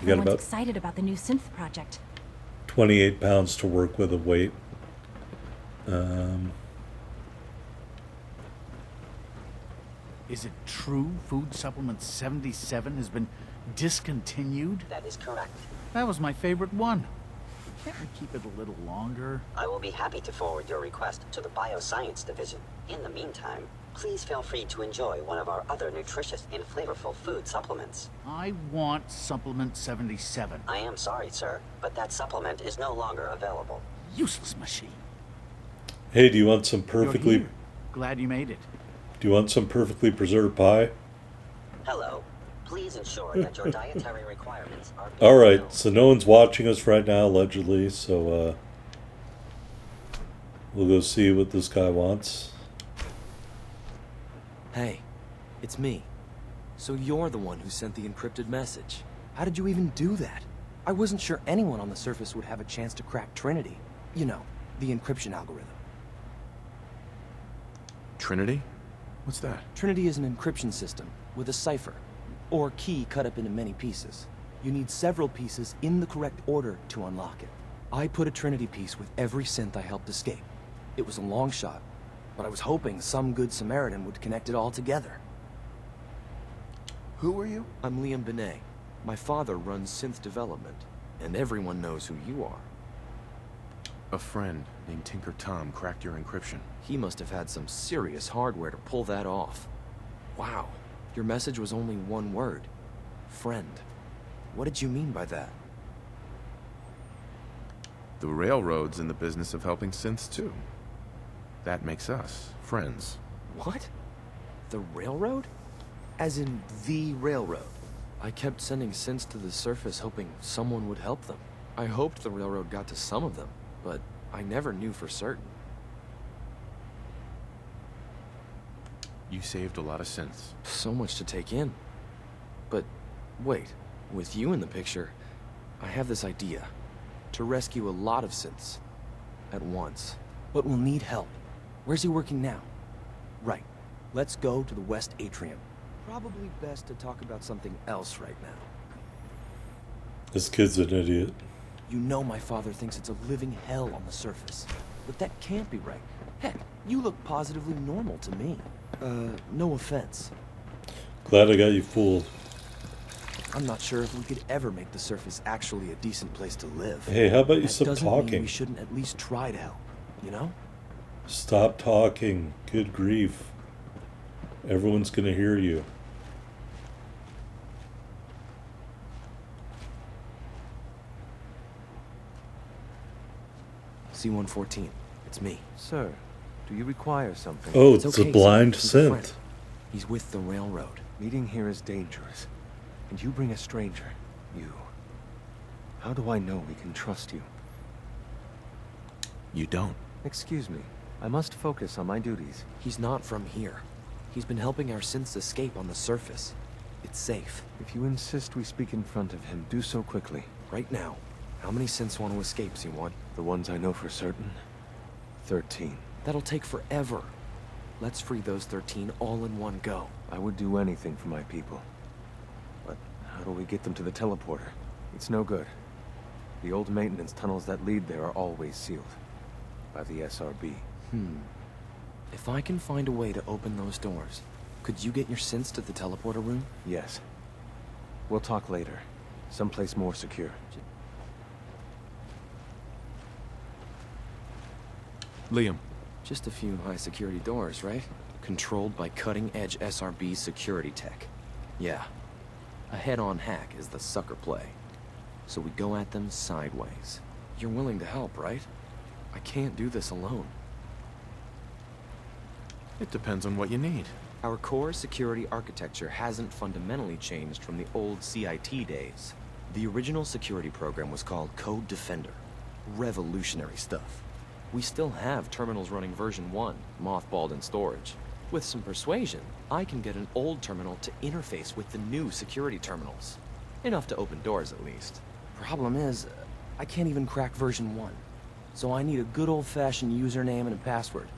got Everyone's about excited about the new synth project. 28 pounds to work with of weight. Is it true Food Supplement 77 has been discontinued? That is correct. That was my favorite one. Can't we keep it a little longer? I will be happy to forward your request to the Bioscience Division. In the meantime, please feel free to enjoy one of our other nutritious and flavorful food supplements. I want Supplement 77. I am sorry, sir, but that supplement is no longer available. Useless machine. Hey, do you want some You're perfectly... here. Glad you made it. Do you want some perfectly preserved pie? Hello. Please ensure that your dietary requirements are... All right, so no one's watching us right now, allegedly, so, We'll go see what this guy wants. Hey, it's me. So you're the one who sent the encrypted message. How did you even do that? I wasn't sure anyone on the surface would have a chance to crack Trinity. You know, the encryption algorithm. Trinity? What's that? Trinity is an encryption system with a cipher, or key cut up into many pieces. You need several pieces in the correct order to unlock it. I put a Trinity piece with every synth I helped escape. It was a long shot, but I was hoping some good Samaritan would connect it all together. Who are you? I'm Liam Benet. My father runs synth development, and everyone knows who you are. A friend named Tinker Tom cracked your encryption. He must have had some serious hardware to pull that off. Wow, your message was only one word. Friend. What did you mean by that? The Railroad's in the business of helping synths too. That makes us friends. What? The Railroad? As in the Railroad? I kept sending synths to the surface hoping someone would help them. I hoped the Railroad got to some of them, but I never knew for certain. You saved a lot of synths. So much to take in. But wait, with you in the picture, I have this idea. To rescue a lot of synths at once. But we'll need help. Where's he working now? Right. Let's go to the West Atrium. Probably best to talk about something else right now. This kid's an idiot. You know my father thinks it's a living hell on the surface. But that can't be right. Heck, you look positively normal to me. No offense. Glad I got you fooled. I'm not sure if we could ever make the surface actually a decent place to live. Hey, how about you that stop doesn't mean talking? we shouldn't at least try to help, you know? Stop talking. Good grief. Everyone's gonna hear you. C-114. It's me. Sir, do you require something? Oh, it's a okay, blind sir. He's a friend. synth. He's with the Railroad. Meeting here is dangerous. And you bring a stranger. You. How do I know we can trust you? You don't. Excuse me. I must focus on my duties. He's not from here. He's been helping our synths escape on the surface. It's safe. If you insist we speak in front of him, do so quickly. Right now. How many synths want to escape, C1? The ones I know for certain. 13. That'll take forever. Let's free those 13 all in one go. I would do anything for my people. But how do we get them to the teleporter? It's no good. The old maintenance tunnels that lead there are always sealed. By the SRB. If I can find a way to open those doors, could you get your synths to the teleporter room? Yes. We'll talk later. Someplace more secure. Liam. Just a few high security doors, right? Controlled by cutting-edge SRB security tech. Yeah. A head-on hack is the sucker play. So we go at them sideways. You're willing to help, right? I can't do this alone. It depends on what you need. Our core security architecture hasn't fundamentally changed from the old CIT days. The original security program was called Code Defender. Revolutionary stuff. We still have terminals running version 1, mothballed in storage. With some persuasion, I can get an old terminal to interface with the new security terminals. Enough to open doors, at least. Problem is, I can't even crack version 1. So I need a good old-fashioned username and a password.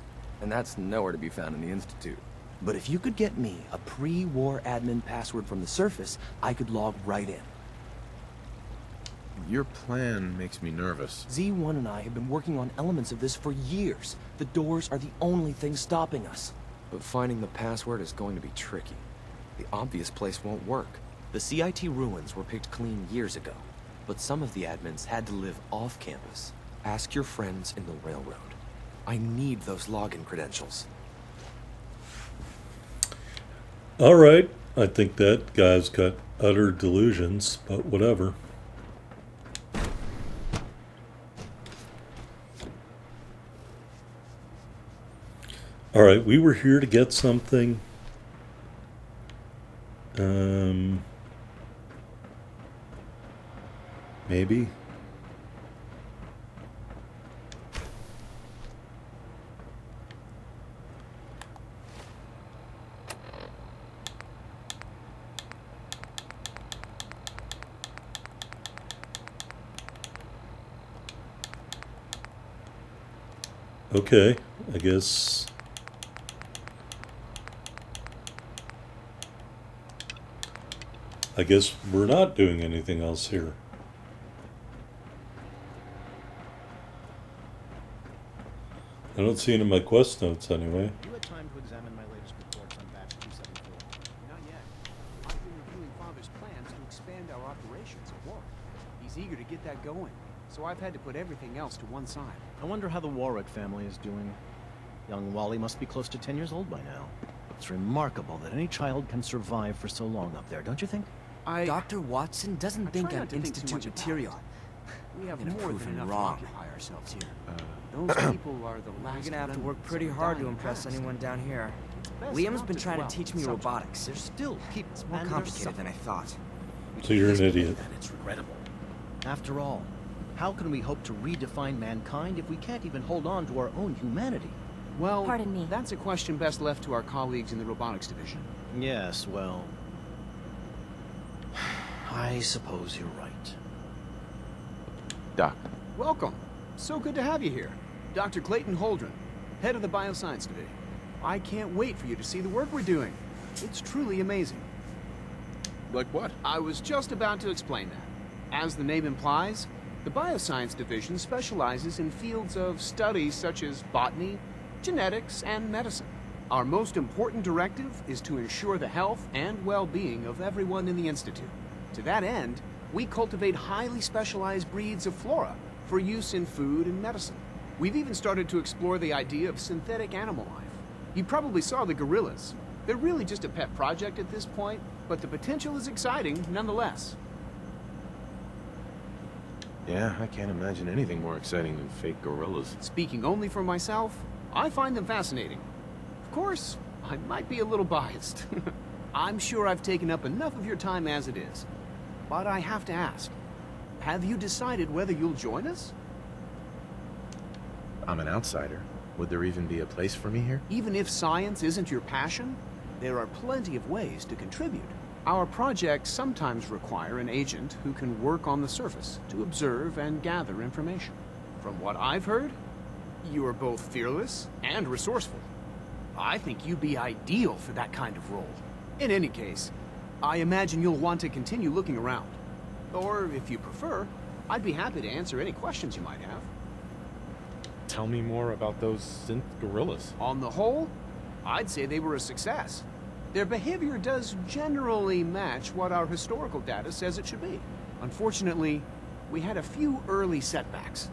And that's nowhere to be found in the Institute. But if you could get me a pre-war admin password from the surface, I could log right in. Your plan makes me nervous. Z1 and I have been working on elements of this for years. The doors are the only thing stopping us. But finding the password is going to be tricky. The obvious place won't work. The CIT ruins were picked clean years ago. But some of the admins had to live off campus. Ask your friends in the Railroad. I need those login credentials. All right. I think that guy's got utter delusions, but whatever. All right, we were here to get something. Maybe. Okay, I guess. I guess we're not doing anything else here. I don't see it in my quest notes anyway. You had time to examine my latest reports on batch 274? Not yet. I've been reviewing Father's plans to expand our operations at Warwick. He's eager to get that going, so I've had to put everything else to one side. I wonder how the Warwick family is doing. Young Wally must be close to 10 years old by now. It's remarkable that any child can survive for so long up there, don't you think? Dr. Watson doesn't think I'm Institute material. We have I'm gonna more prove than him enough wrong. to occupy ourselves here. Those people are the last. You're gonna have to work remnants pretty of a hard to dying impress past. anyone down here. Best Liam's not been to trying to dwell teach on me the subject. robotics. There's still people. It's more and complicated there's than I thought. So you're an idiot. And it's regrettable. After all, how can we hope to redefine mankind if we can't even hold on to our own humanity? Well, Pardon me. that's a question best left to our colleagues in the robotics division. Yes, well... I suppose you're right. Doc. Welcome. So good to have you here. Dr. Clayton Holdren, head of the Bioscience Division. I can't wait for you to see the work we're doing. It's truly amazing. Like what? I was just about to explain that. As the name implies, the Bioscience Division specializes in fields of studies such as botany, genetics, and medicine. Our most important directive is to ensure the health and well-being of everyone in the Institute. To that end, we cultivate highly specialized breeds of flora for use in food and medicine. We've even started to explore the idea of synthetic animal life. You probably saw the gorillas. They're really just a pet project at this point, but the potential is exciting nonetheless. Yeah, I can't imagine anything more exciting than fake gorillas. Speaking only for myself, I find them fascinating. Of course, I might be a little biased. I'm sure I've taken up enough of your time as it is. But I have to ask, have you decided whether you'll join us? I'm an outsider. Would there even be a place for me here? Even if science isn't your passion, there are plenty of ways to contribute. Our projects sometimes require an agent who can work on the surface to observe and gather information. From what I've heard, you are both fearless and resourceful. I think you'd be ideal for that kind of role. In any case, I imagine you'll want to continue looking around. Or, if you prefer, I'd be happy to answer any questions you might have. Tell me more about those synth gorillas. On the whole, I'd say they were a success. Their behavior does generally match what our historical data says it should be. Unfortunately, we had a few early setbacks.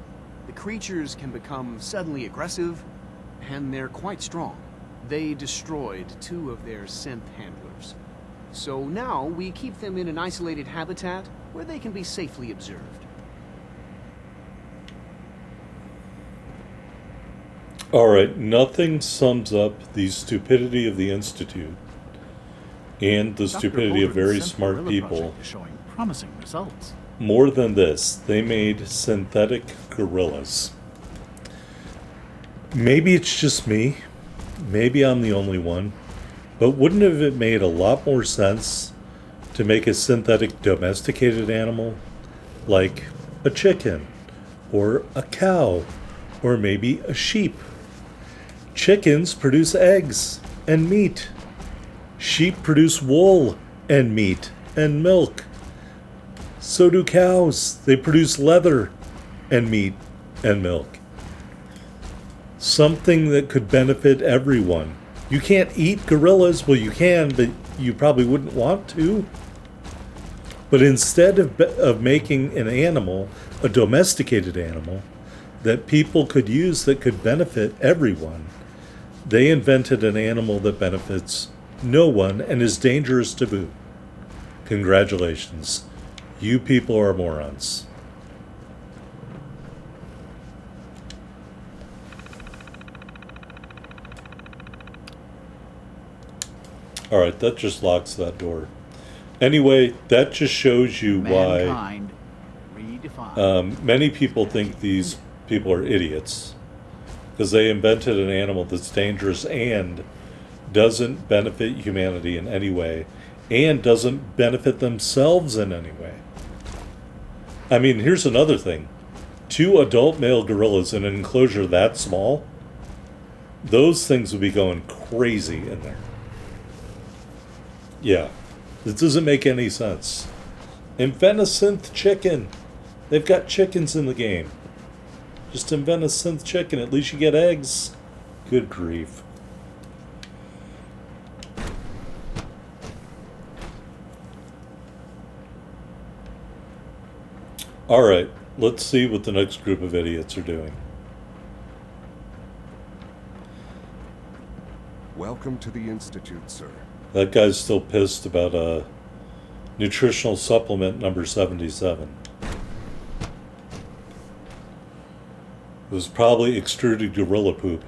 The creatures can become suddenly aggressive, and they're quite strong. They destroyed 2 of their synth handlers. So now we keep them in an isolated habitat where they can be safely observed. Alright, nothing sums up the stupidity of the Institute and the stupidity of very smart people Is showing promising results. more than this. They made synthetic gorillas. Maybe it's just me. Maybe I'm the only one. But wouldn't it have made a lot more sense to make a synthetic domesticated animal like a chicken or a cow or maybe a sheep? Chickens produce eggs and meat. Sheep produce wool and meat and milk. So do cows. They produce leather and meat and milk. Something that could benefit everyone. You can't eat gorillas. Well, you can, but you probably wouldn't want to. But instead of making an animal, a domesticated animal, that people could use that could benefit everyone, they invented an animal that benefits no one and is dangerous to boot. Congratulations. You people are morons. Alright, that just locks that door. Anyway, that just shows you why Mankind redefined. many people think these people are idiots. Because they invented an animal that's dangerous and doesn't benefit humanity in any way, and doesn't benefit themselves in any way. I mean, here's another thing. 2 adult male gorillas in an enclosure that small, those things would be going crazy in there. Yeah. This doesn't make any sense. Invent a synth chicken. They've got chickens in the game. Just invent a synth chicken. At least you get eggs. Good grief. Alright, let's see what the next group of idiots are doing. Welcome to the Institute, sir. That guy's still pissed about nutritional supplement number 77. It was probably extruded gorilla poop.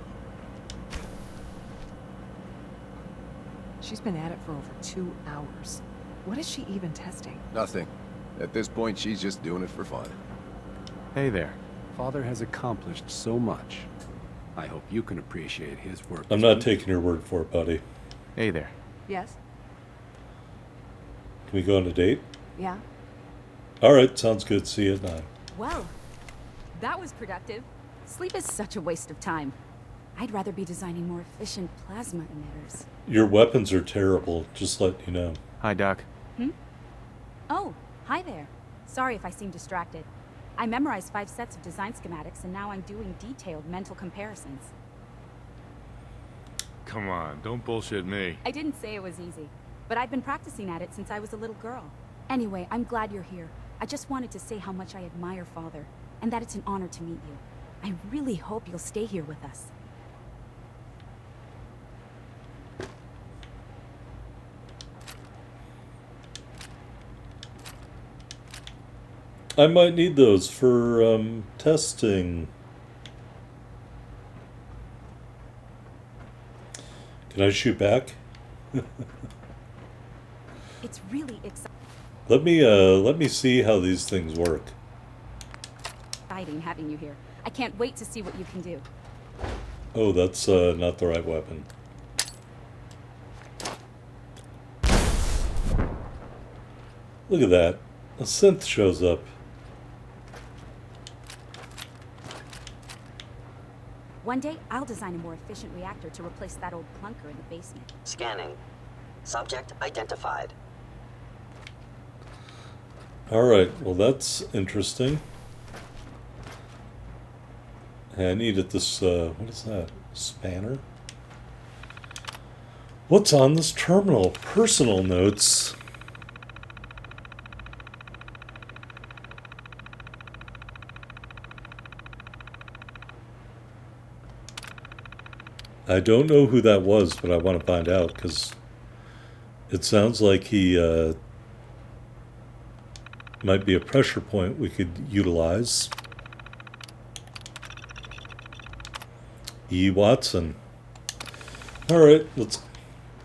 She's been at it for over 2 hours. What is she even testing? Nothing. At this point, she's just doing it for fun. Hey there. Father has accomplished so much. I hope you can appreciate his work. I'm not taking your word for it, buddy. Hey there. Yes? Can we go on a date? Yeah? Alright, sounds good. See you at 9. Well, that was productive. Sleep is such a waste of time. I'd rather be designing more efficient plasma emitters. Your weapons are terrible, just let you know. Hi, Doc. Oh, hi there. Sorry if I seem distracted. I memorized 5 sets of design schematics and now I'm doing detailed mental comparisons. Come on, don't bullshit me. I didn't say it was easy, but I've been practicing at it since I was a little girl. Anyway, I'm glad you're here. I just wanted to say how much I admire Father, and that it's an honor to meet you. I really hope you'll stay here with us. I might need those for testing. Can I shoot back? It's really Let me see how these things work. exciting having you here. I can't wait to see what you can do. Oh, that's not the right weapon. Look at that. A synth shows up. One day, I'll design a more efficient reactor to replace that old clunker in the basement. Scanning. Subject identified. Alright, well that's interesting. I needed this, what is that? Spanner? What's on this terminal? Personal notes. I don't know who that was, but I want to find out, because it sounds like he might be a pressure point we could utilize. E. Watson. Alright, let's...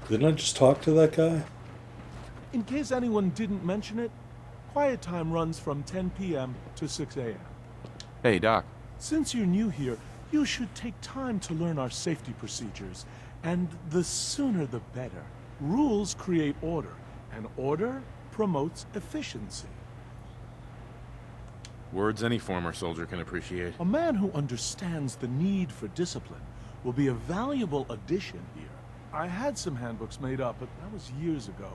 Didn't I just talk to that guy? In case anyone didn't mention it, quiet time runs from 10 p.m. to 6 a.m. Hey, Doc. Since you're new here, you should take time to learn our safety procedures, and the sooner the better. Rules create order, and order promotes efficiency. Words any former soldier can appreciate. A man who understands the need for discipline will be a valuable addition here. I had some handbooks made up, but that was years ago.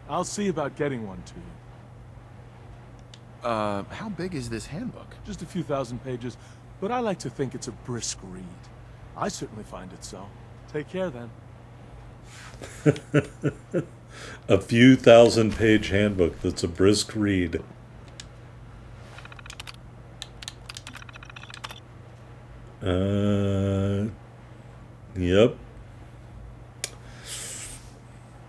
I'll see about getting one to you. How big is this handbook? Just a few thousand pages, but I like to think it's a brisk read. I certainly find it so. Take care, then. A few thousand-page handbook that's a brisk read. Yep.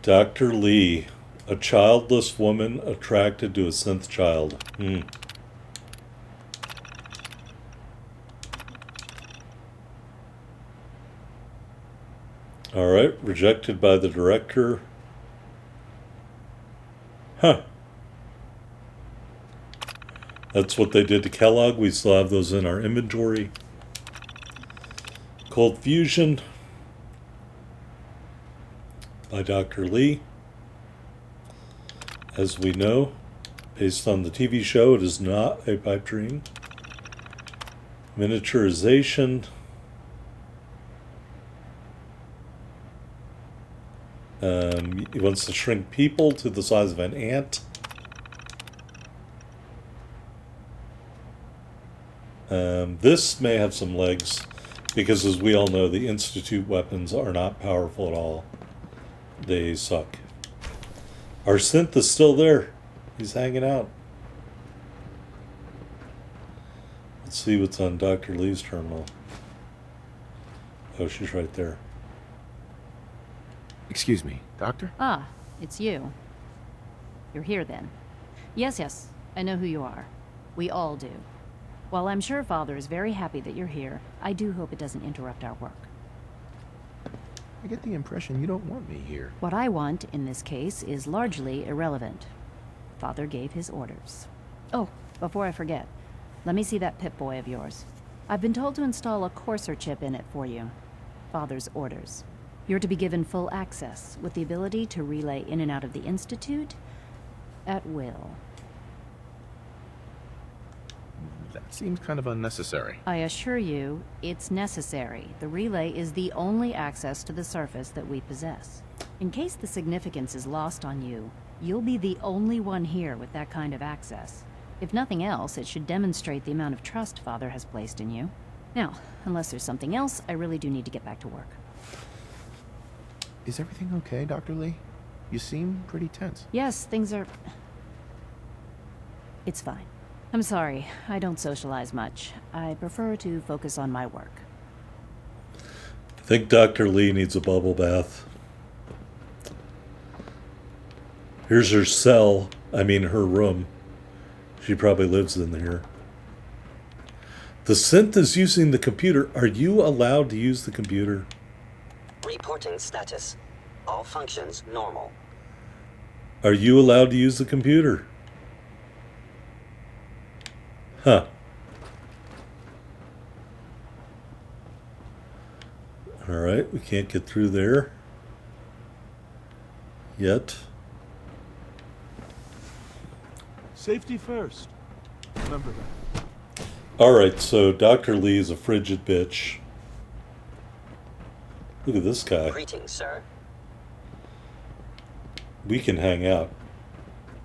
Dr. Lee, a childless woman attracted to a synth child. Alright, rejected by the director. Huh. That's what they did to Kellogg. We still have those in our inventory. Cold Fusion by Dr. Lee. As we know, based on the TV show, it is not a pipe dream. Miniaturization. He wants to shrink people to the size of an ant. This may have some legs, because as we all know, the Institute weapons are not powerful at all. They suck. Our synth is still there. He's hanging out. Let's see what's on Dr. Lee's terminal. Oh, she's right there. Excuse me, Doctor? Ah, it's you. You're here then. Yes, I know who you are. We all do. While I'm sure Father is very happy that you're here, I do hope it doesn't interrupt our work. I get the impression you don't want me here. What I want, in this case, is largely irrelevant. Father gave his orders. Oh, before I forget, let me see that Pip-Boy of yours. I've been told to install a Courser chip in it for you. Father's orders. You're to be given full access, with the ability to relay in and out of the Institute at will. That seems kind of unnecessary. I assure you, it's necessary. The relay is the only access to the surface that we possess. In case the significance is lost on you, you'll be the only one here with that kind of access. If nothing else, it should demonstrate the amount of trust Father has placed in you. Now, unless there's something else, I really do need to get back to work. Is everything okay, Dr. Lee? You seem pretty tense. Yes, things are... It's fine. I'm sorry, I don't socialize much. I prefer to focus on my work. I think Dr. Lee needs a bubble bath. Here's her cell. I mean, her room. She probably lives in here. The synth is using the computer. Are you allowed to use the computer? Reporting status. All functions normal. Are you allowed to use the computer? Huh. Alright, we can't get through there yet. Safety first. Remember that. Alright, so Dr. Lee is a frigid bitch. Look at this guy. Greetings, sir. We can hang out.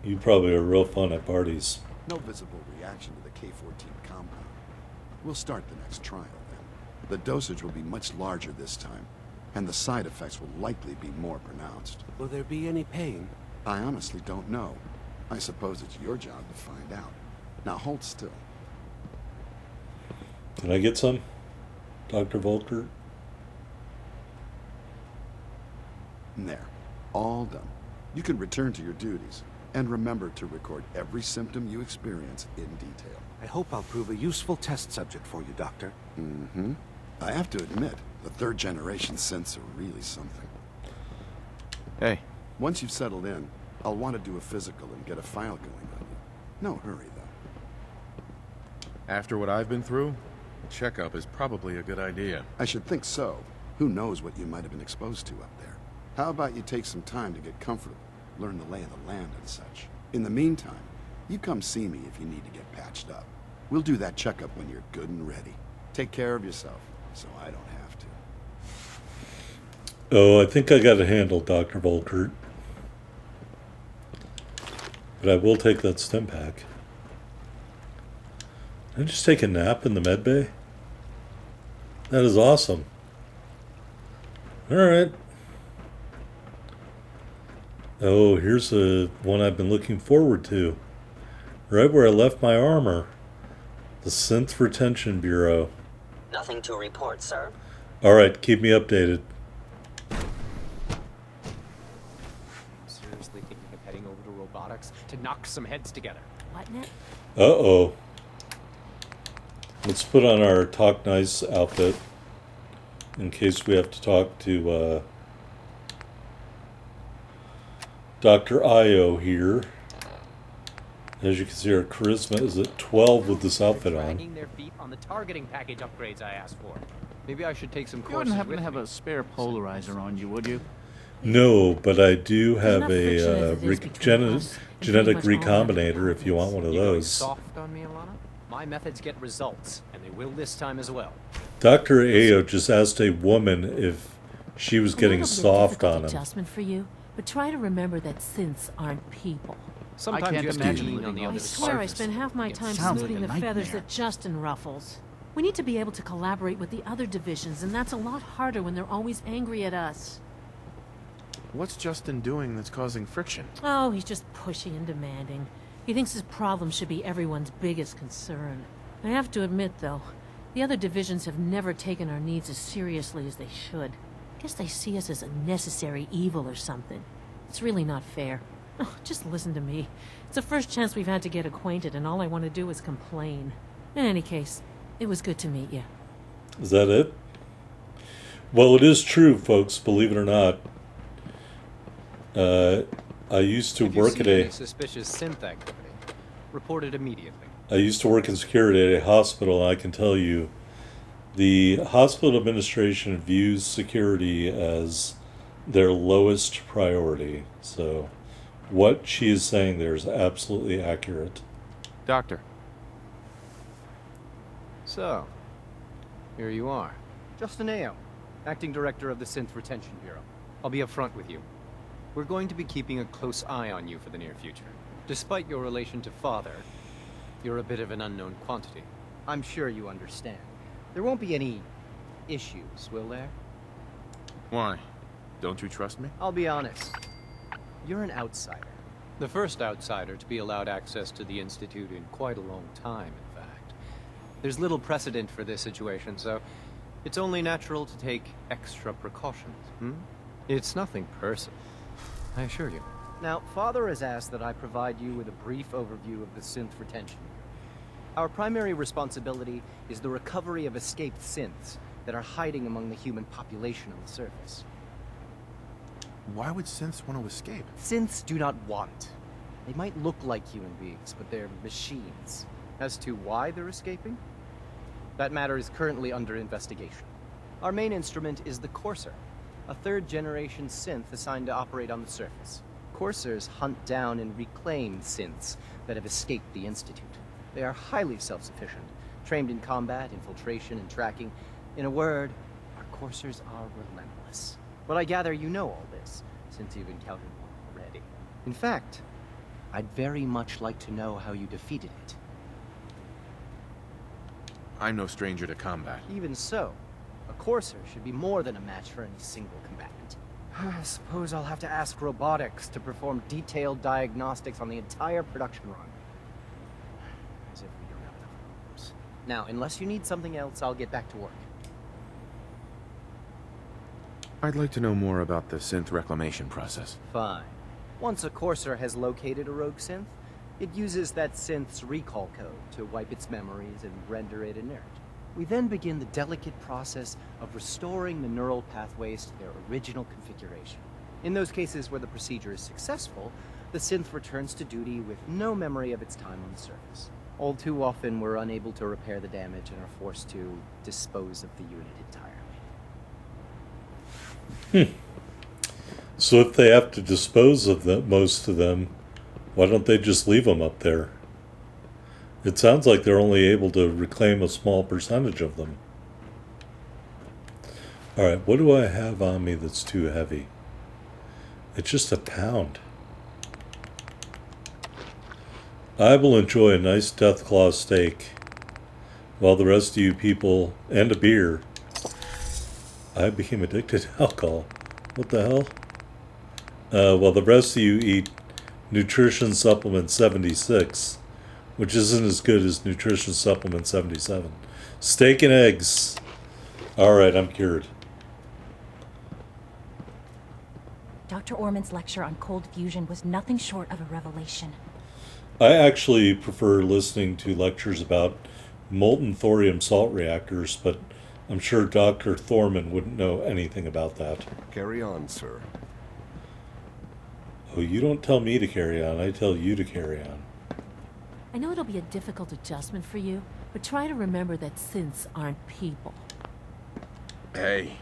You probably are real fun at parties. No visible reaction to the K-14 compound. We'll start the next trial then. The dosage will be much larger this time, and the side effects will likely be more pronounced. Will there be any pain? I honestly don't know. I suppose it's your job to find out. Now hold still. Can I get some, Dr. Volker? There. All done. You can return to your duties. And remember to record every symptom you experience in detail. I hope I'll prove a useful test subject for you, Doctor. Mm-hmm. I have to admit, the third-generation synths are really something. Hey. Once you've settled in, I'll want to do a physical and get a file going on you. No hurry, though. After what I've been through, a checkup is probably a good idea. I should think so. Who knows what you might have been exposed to up there. How about you take some time to get comfortable? Learn the lay of the land and such. In the meantime, you come see me if you need to get patched up. We'll do that checkup when you're good and ready. Take care of yourself, so I don't have to. Oh, I think I got it handled, Dr. Volkert. But I will take that stim pack. Can I just take a nap in the med bay? That is awesome. Alright. Oh, here's the one I've been looking forward to. Right where I left my armor. The Synth Retention Bureau. Nothing to report, sir. Alright, keep me updated. Seriously thinking of heading over to robotics to knock some heads together. What, Nick? Uh-oh. Let's put on our Talk Nice outfit in case we have to talk to Dr. Io here. As you can see, our charisma is at 12 with this outfit on. Dragging their feet on the targeting package upgrades I asked for. Maybe I should take some You courses wouldn't happen with to have me. a spare polarizer on you, would you? No, but I do have enough friction a as it is between us, and genetic pretty much all that recombinator if you want one of You going those. soft on me, Alana? My methods get results, and they will this time as well. Dr. Ao just asked a woman if she was I know getting it'll be a soft difficult on him. adjustment for you, but try to remember that synths aren't people. Sometimes you have to imagine on the I other swear I surface. spend half my It time sounds smoothing like a the feathers nightmare. that Justin ruffles. We need to be able to collaborate with the other divisions, and that's a lot harder when they're always angry at us. What's Justin doing that's causing friction? Oh, he's just pushy and demanding. He thinks his problem should be everyone's biggest concern. I have to admit, though, the other divisions have never taken our needs as seriously as they should. Guess they see us as a necessary evil or something. It's really not fair. Oh, just listen to me. It's the first chance we've had to get acquainted, and all I want to do is complain. In any case, it was good to meet you. Is that it? Well, it is true, folks, believe it or not. I used to work at a... suspicious synth activity, report it immediately. I used to work in security at a hospital, and I can tell you, the hospital administration views security as their lowest priority. So, what she is saying there is absolutely accurate. Doctor. So, here you are. Justin Ayo, Acting Director of the Synth Retention Bureau. I'll be upfront with you. We're going to be keeping a close eye on you for the near future. Despite your relation to Father, you're a bit of an unknown quantity. I'm sure you understand. There won't be any issues, will there? Why? Don't you trust me? I'll be honest. You're an outsider. The first outsider to be allowed access to the Institute in quite a long time, in fact. There's little precedent for this situation, so it's only natural to take extra precautions, It's nothing personal, I assure you. Now, Father has asked that I provide you with a brief overview of the Synth Retention Bureau. Our primary responsibility is the recovery of escaped synths that are hiding among the human population on the surface. Why would synths want to escape? Synths do not want. They might look like human beings, but they're machines. As to why they're escaping? That matter is currently under investigation. Our main instrument is the Courser, a third-generation synth assigned to operate on the surface. Coursers hunt down and reclaim synths that have escaped the Institute. They are highly self-sufficient, trained in combat, infiltration, and tracking. In a word, our Coursers are relentless. But I gather you know all this, since you've encountered one already. In fact, I'd very much like to know how you defeated it. I'm no stranger to combat. Even so, a Courser should be more than a match for any single combatant. I suppose I'll have to ask robotics to perform detailed diagnostics on the entire production run. As if we don't have enough problems. Now, unless you need something else, I'll get back to work. I'd like to know more about the synth reclamation process. Fine. Once a Courser has located a rogue synth, it uses that synth's recall code to wipe its memories and render it inert. We then begin the delicate process of restoring the neural pathways to their original configuration. In those cases where the procedure is successful, the synth returns to duty with no memory of its time on the surface. All too often, we're unable to repair the damage and are forced to dispose of the unit entirely. So if they have to dispose of most of them, why don't they just leave them up there? It sounds like they're only able to reclaim a small percentage of them. Alright, what do I have on me that's too heavy? It's just a pound. I will enjoy a nice Deathclaw steak, while the rest of you people, and a beer. I became addicted to alcohol. What the hell? While the rest of you eat Nutrition Supplement 76, which isn't as good as Nutrition Supplement 77. Steak and eggs. Alright, I'm cured. Dr. Orman's lecture on cold fusion was nothing short of a revelation. I actually prefer listening to lectures about molten thorium salt reactors, but I'm sure Dr. Thorman wouldn't know anything about that. Carry on, sir. Oh, you don't tell me to carry on, I tell you to carry on. I know it'll be a difficult adjustment for you, but try to remember that synths aren't people. Hey.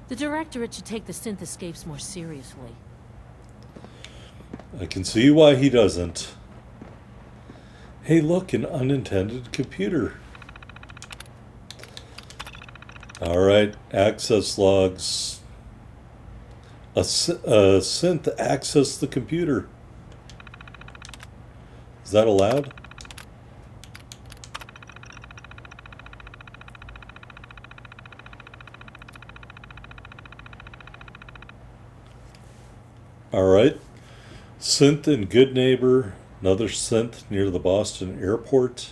The Directorate should take the synth escapes more seriously. I can see why he doesn't. Hey, look, an unintended computer. Alright, access logs. A synth access the computer. Is that allowed? Alright. Synth in Good Neighbor. Another synth near the Boston airport.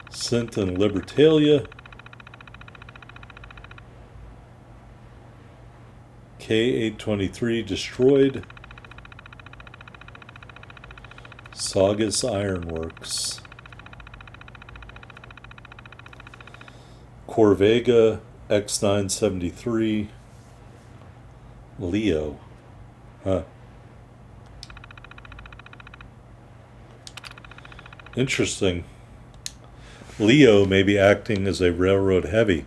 Synth in Libertalia. K-823 destroyed. Saugus Ironworks. Corvega X973. Leo. Huh. Interesting. Leo may be acting as a railroad heavy.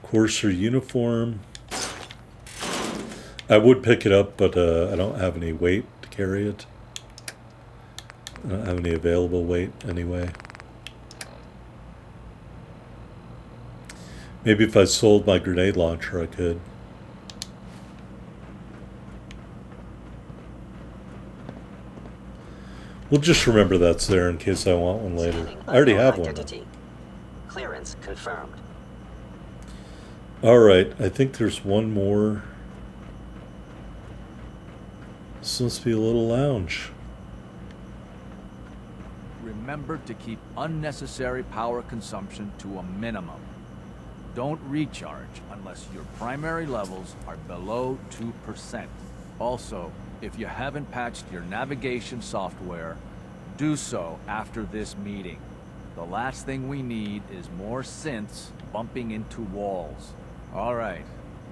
Courser uniform. I would pick it up, but I don't have any weight to carry it. I don't have any available weight anyway. Maybe if I sold my grenade launcher, I could. We'll just remember that's there in case I want one later. I already have one. Clearance confirmed. Alright, I think there's one more. This must be a little lounge. Remember to keep unnecessary power consumption to a minimum. Don't recharge unless your primary levels are below 2%. Also, if you haven't patched your navigation software, do so after this meeting. The last thing we need is more synths bumping into walls. All right,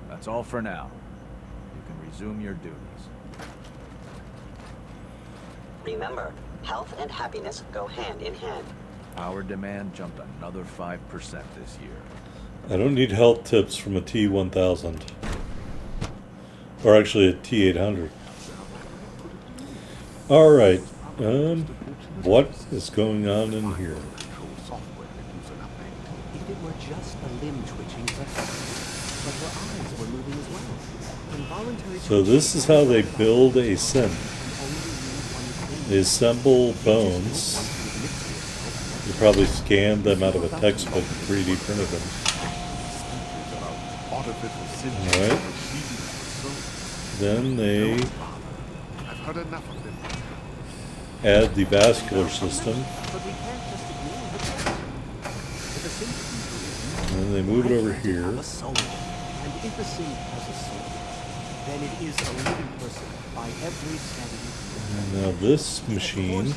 that's all for now. You can resume your duties. Remember, health and happiness go hand in hand. Power demand jumped another 5% this year. I don't need health tips from a T1000. Or actually a T800. Alright, what is going on in here? If it were just a limb twitching, but her eyes were moving as well. Involuntary. So this is how they build a synth. They assemble bones. You probably scanned them out of a textbook and 3D printed them. Alright. Then they add the vascular system. And then they move it over here. And if a synth has a soul, then it is a living person by every standard. And now this machine.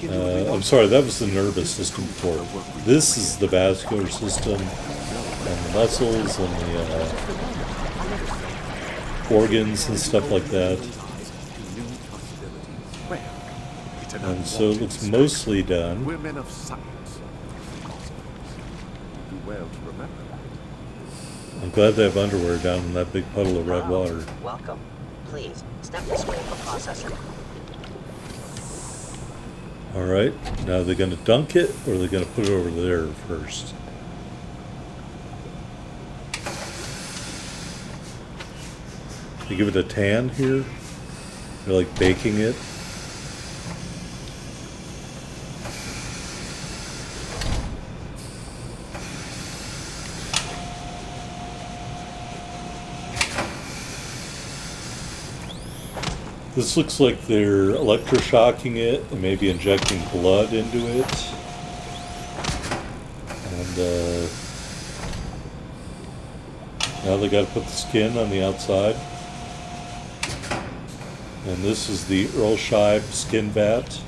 I'm sorry, that was the nervous system before. This is the vascular system, and the muscles, and the organs, and stuff like that. And so it looks mostly done. Women of science. Do well to remember that. I'm glad they have underwear down in that big puddle of red water. Welcome. Please, step this way for processing. Alright, now they're going to dunk it, or they're going to put it over there first. They give it a tan here. They're like baking it. This looks like they're electroshocking it and maybe injecting blood into it. And now they got to put the skin on the outside. And this is the Earl Scheib skin vat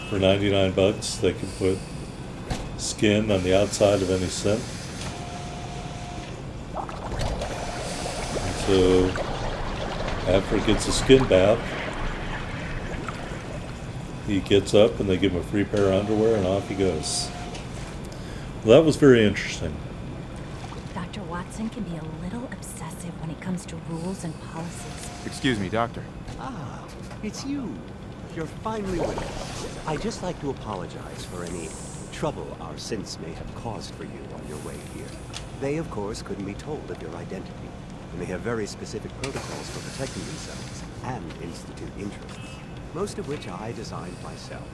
for 99 bucks. They can put skin on the outside of any synth. And so after it gets a skin bath, he gets up and they give him a free pair of underwear and off he goes. Well, that was very interesting. Dr. Watson can be a little obsessive when it comes to rules and policies. Excuse me, Doctor. Ah, it's you. You're finally with us. I'd just like to apologize for any trouble our synths may have caused for you on your way here. They, of course, couldn't be told of your identity, and they have very specific protocols for protecting themselves and Institute interests, most of which I designed myself.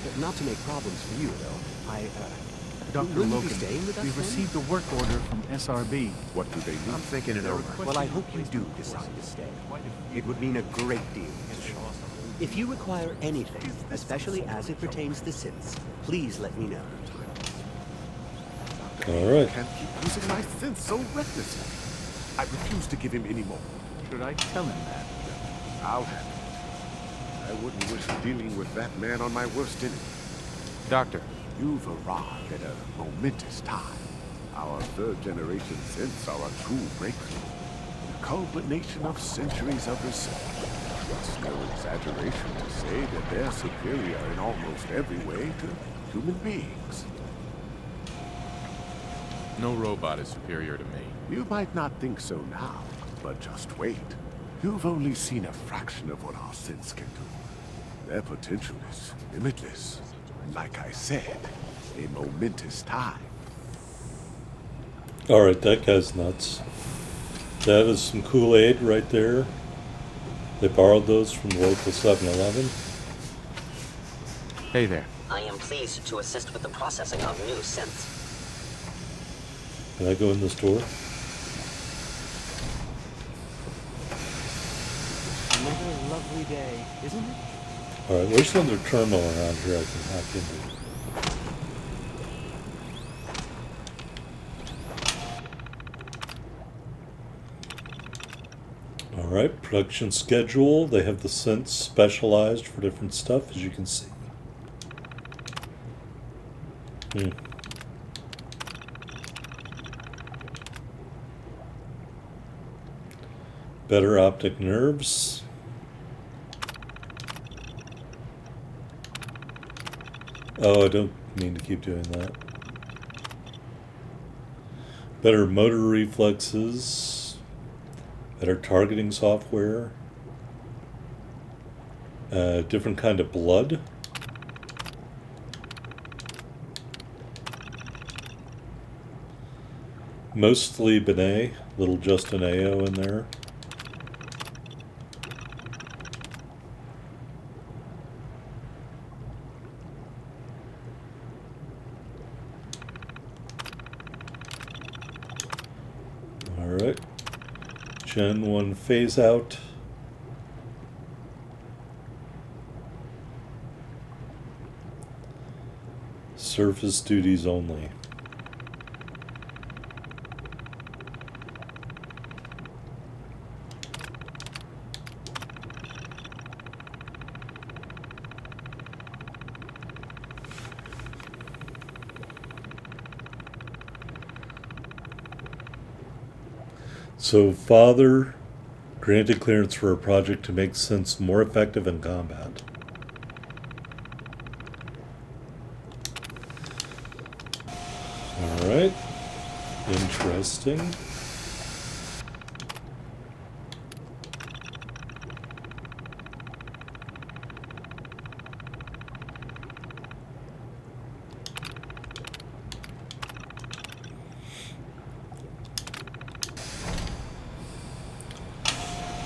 But not to make problems for you, though, Dr. will you be Logan, staying with us we've then? received a work order from SRB. What do they need? I'm thinking it over. Well, I hope you do decide to stay. It would mean a great deal to me. If you require anything, especially as it pertains to synths, please let me know. All right. I can't keep using my synth so recklessly. I refuse to give him any more. Should I tell him that? I'll have it. I wouldn't wish dealing with that man on my worst enemy. Doctor. You've arrived at a momentous time. Our third-generation synths are a true breakthrough. The culmination of centuries of research. It's no exaggeration to say that they're superior in almost every way to human beings. No robot is superior to me. You might not think so now, but just wait. You've only seen a fraction of what our synths can do. Their potential is limitless. Like I said, a momentous time. Alright, that guy's nuts. That is some Kool-Aid right there. They borrowed those from the local 7-Eleven. Hey there. I am pleased to assist with the processing of new synths. Can I go in this door? Another lovely day, isn't it? Alright, where's another terminal around here I can hack into? Alright, production schedule. They have the synths specialized for different stuff, as you can see. Better optic nerves. Oh, I don't mean to keep doing that. Better motor reflexes. Better targeting software. Different kind of blood. Mostly Benet. Little Justin AO in there. Alright. Gen 1 phase out. Surface duties only. So, Father granted clearance for a project to make synths more effective in combat. Alright. Interesting.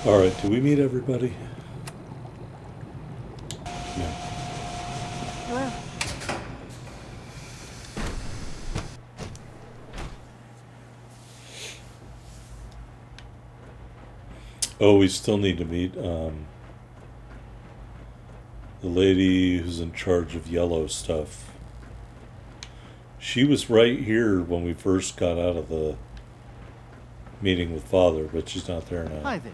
Alright, do we meet everybody? No. Hello. Oh, we still need to meet the lady who's in charge of yellow stuff. She was right here when we first got out of the meeting with Father, but she's not there now. Hi there.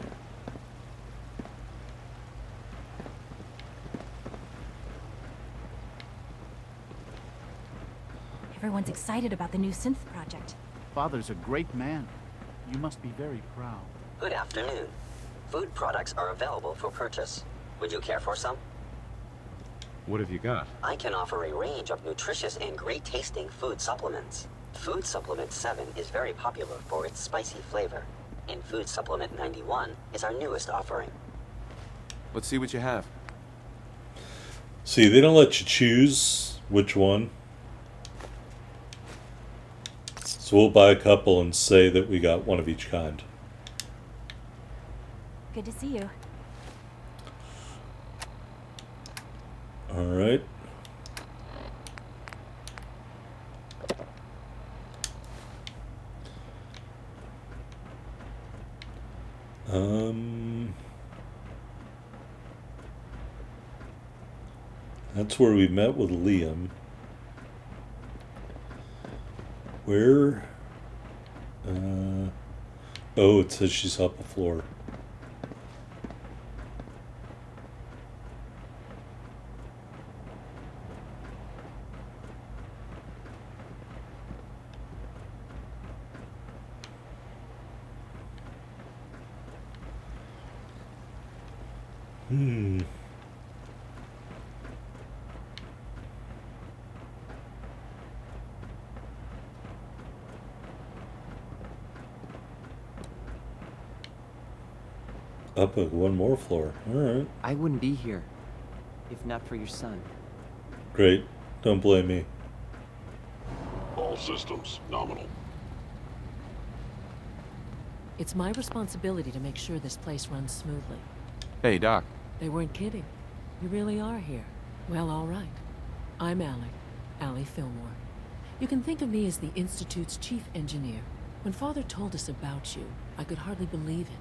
Everyone's excited about the new synth project. Father's a great man. You must be very proud. Good afternoon. Food products are available for purchase. Would you care for some? What have you got? I can offer a range of nutritious and great-tasting food supplements. Food Supplement 7 is very popular for its spicy flavor, and Food Supplement 91 is our newest offering. Let's see what you have. See, they don't let you choose which one. So we'll buy a couple and say that we got one of each kind. Good to see you. All right. That's where we met with Liam. Where? Oh, it says she's up the floor. Up one more floor. All right. I wouldn't be here if not for your son. Great. Don't blame me. All systems nominal. It's my responsibility to make sure this place runs smoothly. Hey, Doc. They weren't kidding. You really are here. Well, all right. I'm Allie Fillmore. You can think of me as the Institute's chief engineer. When Father told us about you, I could hardly believe it.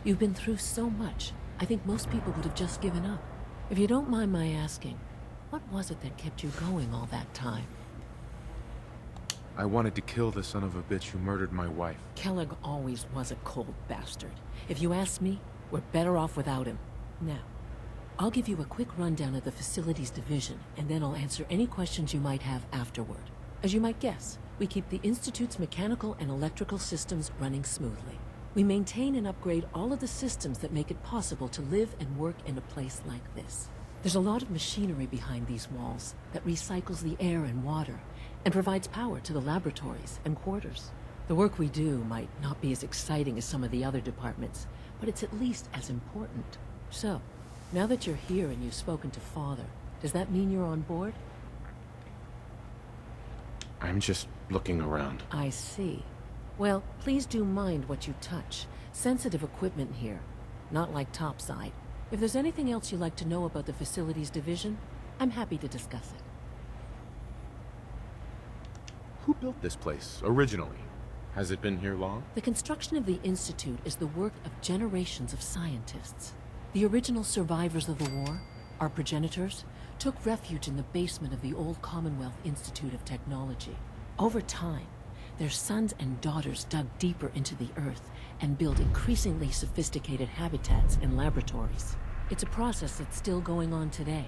You've been through so much, I think most people would have just given up. If you don't mind my asking, what was it that kept you going all that time? I wanted to kill the son of a bitch who murdered my wife. Kellogg always was a cold bastard. If you ask me, we're better off without him. Now, I'll give you a quick rundown of the Facilities Division, and then I'll answer any questions you might have afterward. As you might guess, we keep the Institute's mechanical and electrical systems running smoothly. We maintain and upgrade all of the systems that make it possible to live and work in a place like this. There's a lot of machinery behind these walls that recycles the air and water and provides power to the laboratories and quarters. The work we do might not be as exciting as some of the other departments, but it's at least as important. So, now that you're here and you've spoken to Father, does that mean you're on board? I'm just looking around. I see. Well, please do mind what you touch. Sensitive equipment here. Not like topside. If there's anything else you'd like to know about the Facilities Division, I'm happy to discuss it. Who built this place, originally? Has it been here long? The construction of the Institute is the work of generations of scientists. The original survivors of the war, our progenitors, took refuge in the basement of the old Commonwealth Institute of Technology. Over time, their sons and daughters dug deeper into the earth and built increasingly sophisticated habitats and laboratories. It's a process that's still going on today.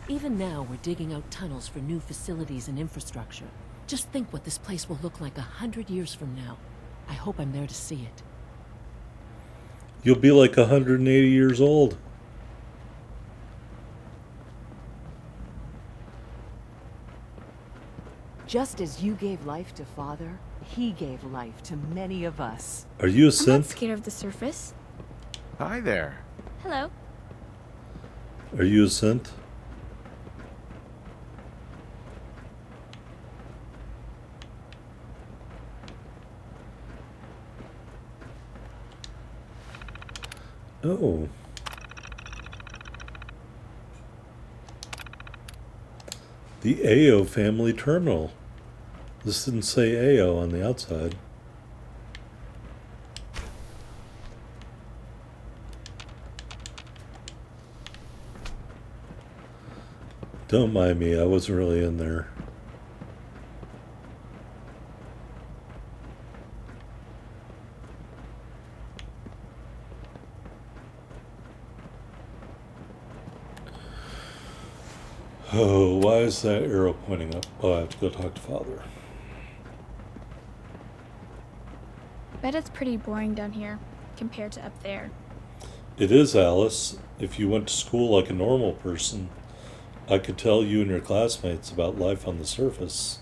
Even now, we're digging out tunnels for new facilities and infrastructure. Just think what this place will look like 100 years from now. I hope I'm there to see it. You'll be like 180 years old. Just as you gave life to Father, he gave life to many of us. Are you a I'm not synth? scared of the surface. Hi there. Hello. Are you a synth? Oh. The AO family terminal. This didn't say AO on the outside. Don't mind me, I wasn't really in there. Oh, why is that arrow pointing up? Oh, I have to go talk to Father. Bet it's pretty boring down here compared to up there. It is, Alice. If you went to school like a normal person, I could tell you and your classmates about life on the surface.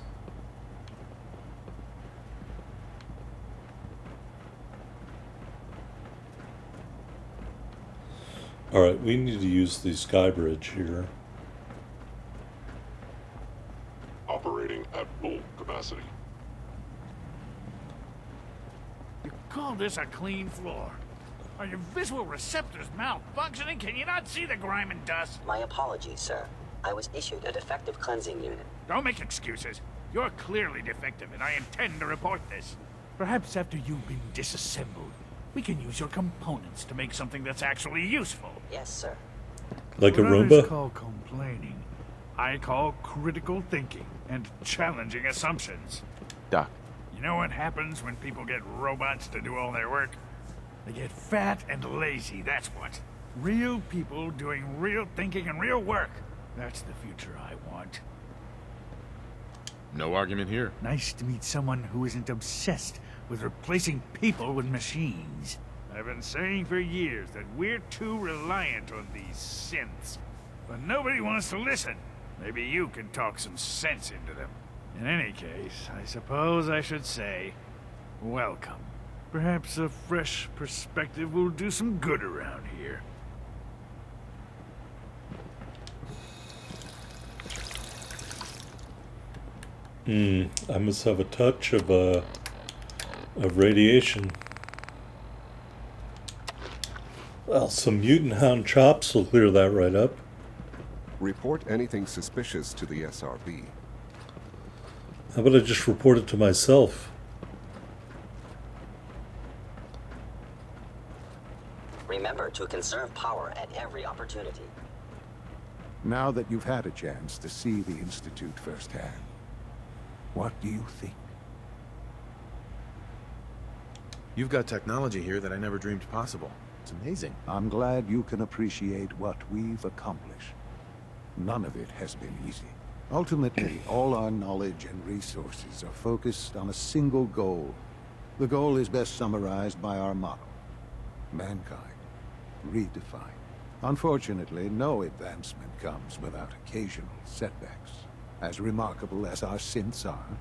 Alright, we need to use the sky bridge here. call this a clean floor? Are your visual receptors malfunctioning? Can you not see the grime and dust? My apologies, sir. I was issued a defective cleansing unit. Don't make excuses. You're clearly defective, and I intend to report this. Perhaps after you've been disassembled, we can use your components to make something that's actually useful. Yes, sir. Like a What Roomba? others call complaining, I call critical thinking and challenging assumptions. Doc. You know what happens when people get robots to do all their work? They get fat and lazy, that's what. Real people doing real thinking and real work. That's the future I want. No argument here. Nice to meet someone who isn't obsessed with replacing people with machines. I've been saying for years that we're too reliant on these synths. But nobody wants to listen. Maybe you can talk some sense into them. In any case, I suppose I should say, welcome. Perhaps a fresh perspective will do some good around here. I must have a touch of radiation. Well, some mutant hound chops will clear that right up. Report anything suspicious to the SRB. How about I just report it to myself? Remember to conserve power at every opportunity. Now that you've had a chance to see the Institute firsthand, what do you think? You've got technology here that I never dreamed possible. It's amazing. I'm glad you can appreciate what we've accomplished. None of it has been easy. Ultimately, all our knowledge and resources are focused on a single goal. The goal is best summarized by our motto: mankind, redefined. Unfortunately, no advancement comes without occasional setbacks. As remarkable as our synths are,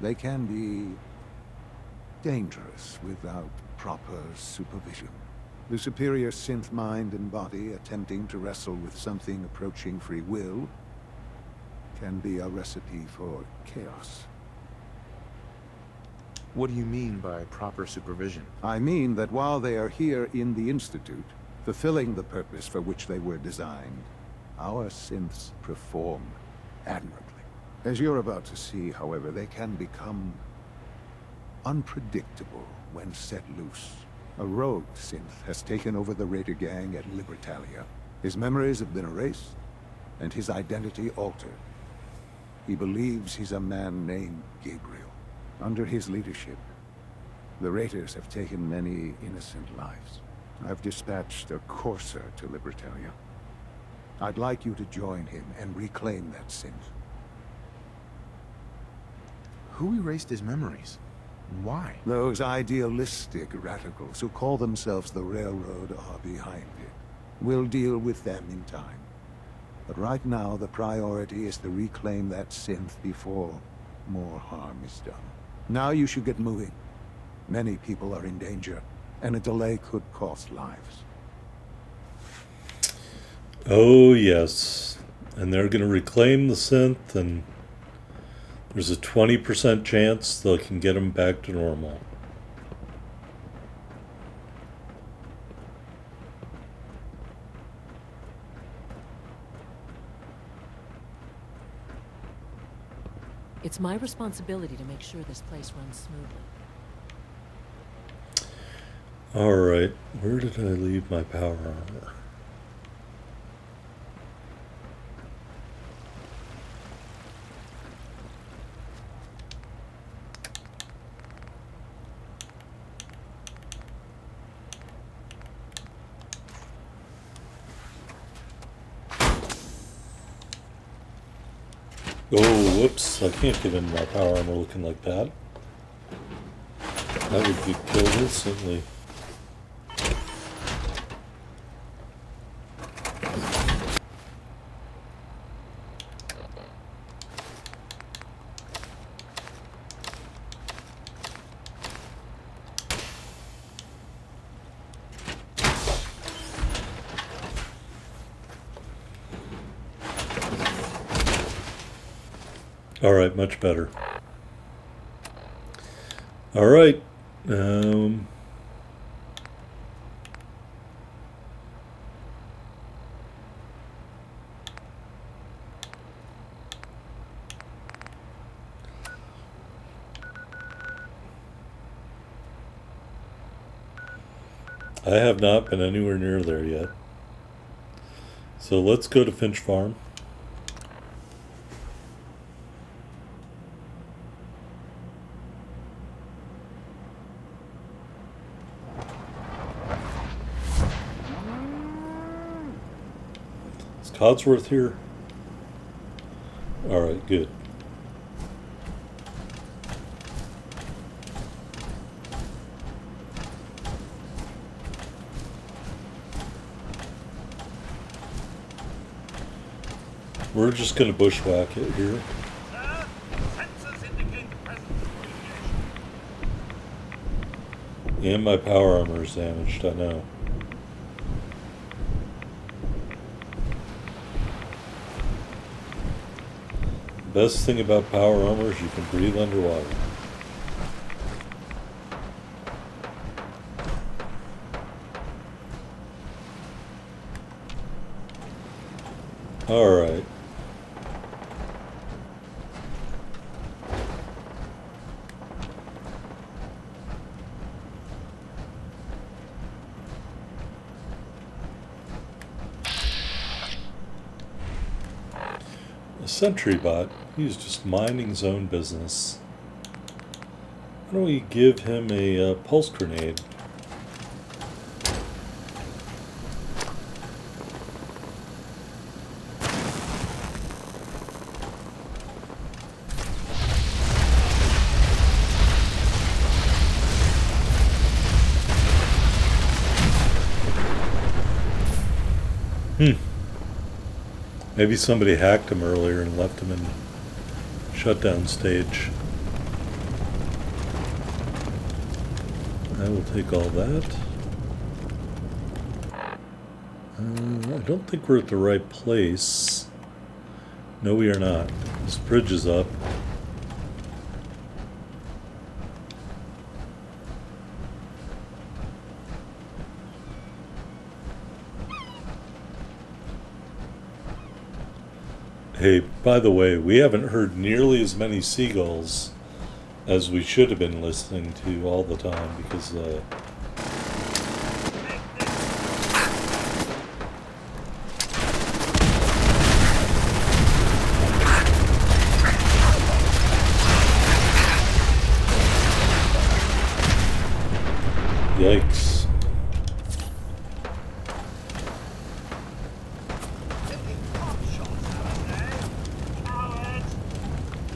they can be dangerous without proper supervision. The superior synth mind and body attempting to wrestle with something approaching free will can be a recipe for chaos. What do you mean by proper supervision? I mean that while they are here in the Institute, fulfilling the purpose for which they were designed, our synths perform admirably. As you're about to see, however, they can become unpredictable when set loose. A rogue synth has taken over the Raider gang at Libertalia. His memories have been erased, and his identity altered. He believes he's a man named Gabriel. Under his leadership, the Raiders have taken many innocent lives. I've dispatched a courser to Libertalia. I'd like you to join him and reclaim that synth. Who erased his memories? And why? Those idealistic radicals who call themselves the Railroad are behind it. We'll deal with them in time. But right now, the priority is to reclaim that synth before more harm is done. Now you should get moving. Many people are in danger, and a delay could cost lives. Oh, yes. And they're going to reclaim the synth, and there's a 20% chance they can get them back to normal. It's my responsibility to make sure this place runs smoothly. Alright, where did I leave my power armor? Oh, whoops, I can't get into my power armor looking like that. That would get killed instantly. Alright, much better. Alright. I have not been anywhere near there yet. So let's go to Finch Farm. Is Codsworth here? Alright, good. We're just going to bushwhack it here. And my power armor is damaged, I know. Best thing about power armor is you can breathe underwater. Alright. A sentry bot. He's just minding his own business. Why don't we give him a pulse grenade? Maybe somebody hacked him earlier and left him in shutdown stage. I will take all that. I don't think we're at the right place. No, we are not. This bridge is up. Hey, by the way, we haven't heard nearly as many seagulls as we should have been listening to all the time because yikes.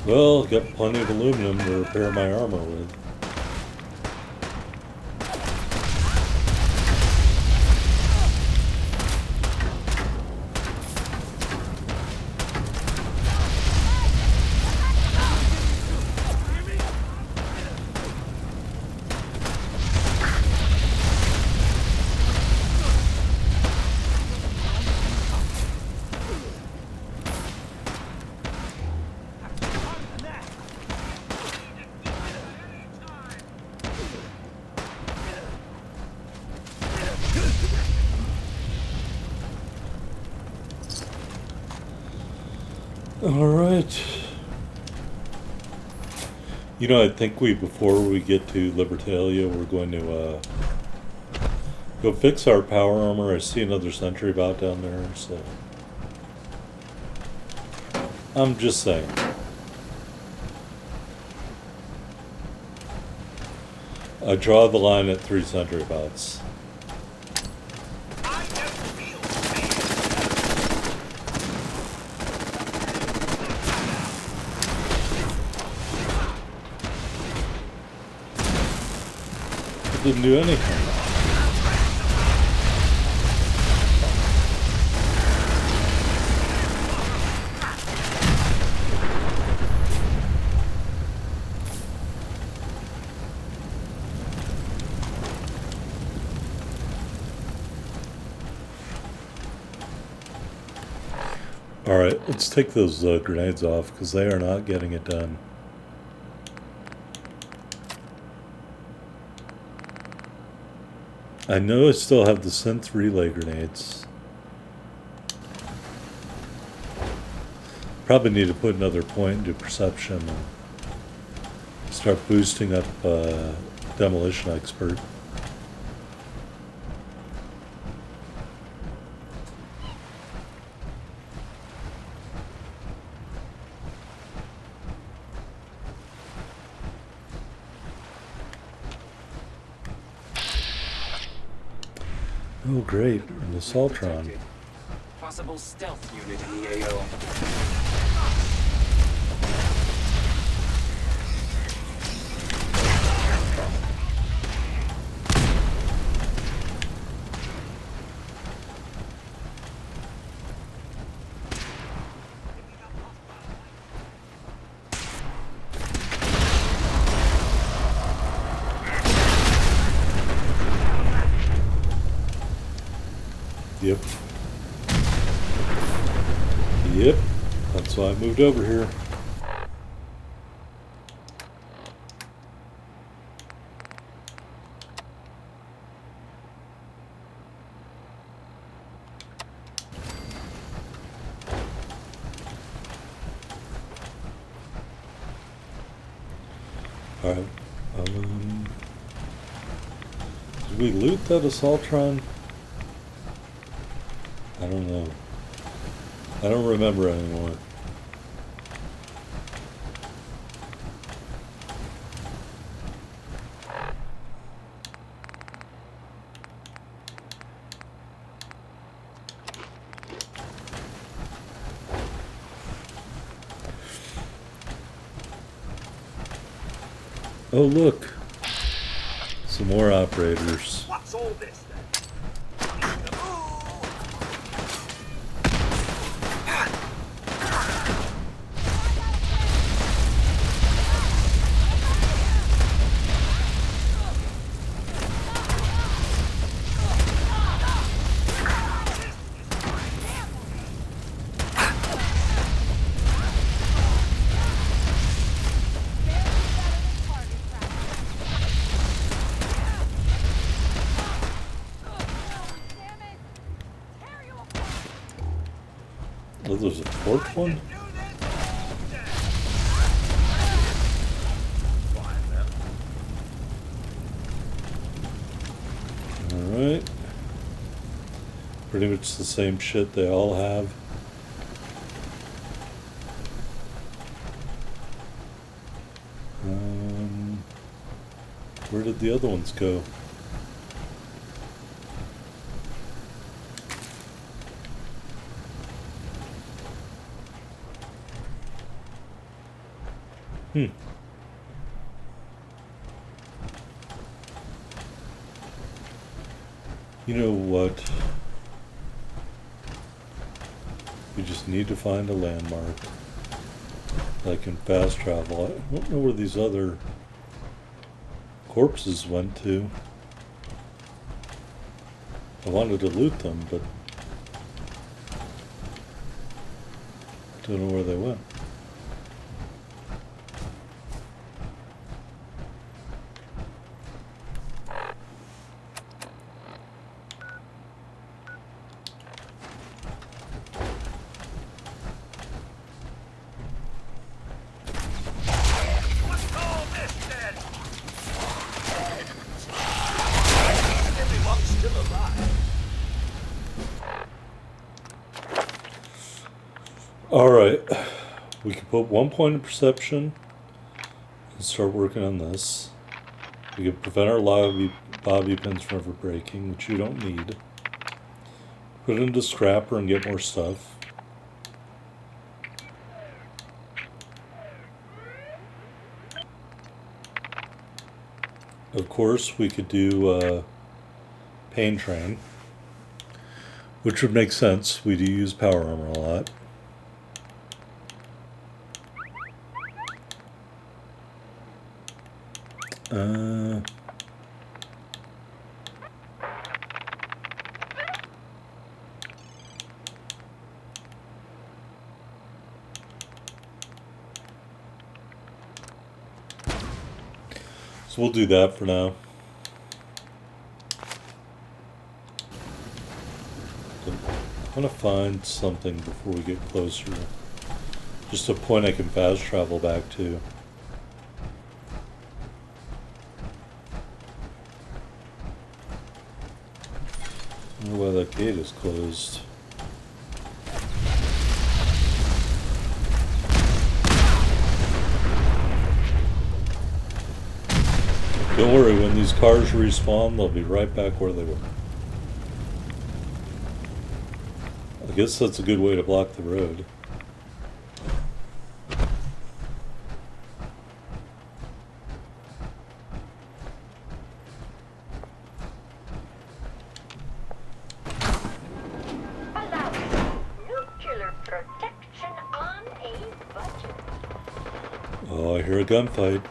Well, got plenty of aluminum to repair my armor with. Alright. You know, I think before we get to Libertalia, we're going to go fix our power armor. I see another sentry bot down there, so I'm just saying. I draw the line at 3 sentry bots. Didn't do anything. Alright, let's take those grenades off because they are not getting it done. I know I still have the synth relay grenades. Probably need to put another point into perception and start boosting up Demolition Expert. Oh, great. An Assaultron. Possible stealth unit in the AO. Yep. Yep. That's why I moved over here. Alright. Did we loot that Assaultron? I don't know. I don't remember anymore. Oh, look. Some more operators. What's all this then? Oh, there's a fourth one? Alright. Pretty much the same shit they all have. Where did the other ones go? You know what? We just need to find a landmark that I can fast travel. I don't know where these other corpses went to. I wanted to loot them, but I don't know where they went. Alright, we can put 1 point of perception and start working on this. We can prevent our bobby pins from ever breaking, which you don't need. Put it into scrapper and get more stuff. Of course, we could do Pain Train, which would make sense. We do use power armor a lot. So we'll do that for now. I want to find something before we get closer. Just a point I can fast travel back to. I wonder why that gate is closed. Don't worry, when these cars respawn, they'll be right back where they were. I guess that's a good way to block the road. Oh, I hear a gunfight.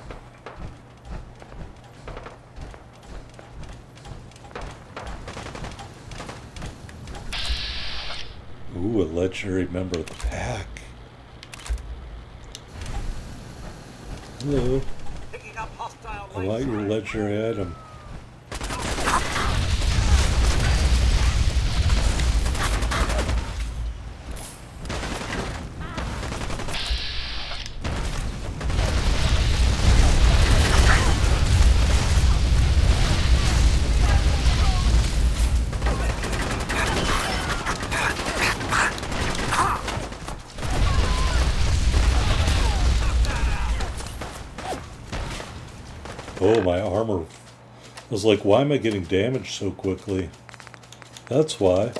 Ooh, a legendary member of the pack. Hello. I want your legendary item. Oh, my armor. I was like, why am I getting damaged so quickly? That's why.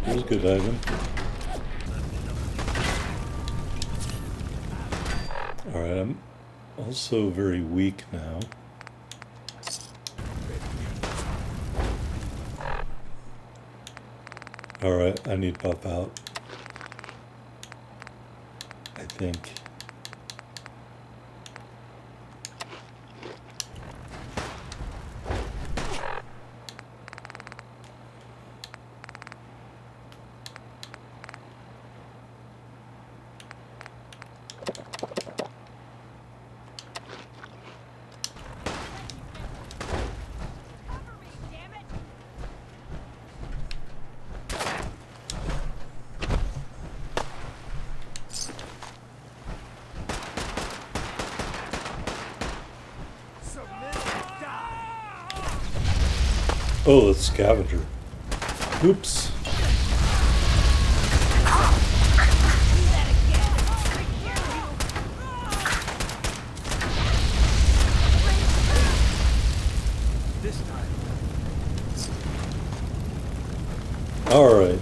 That was a good item. Alright, I'm also very weak now. Alright, I need buff out. I think. Oh, that's Scavenger. Oops. This time. All right.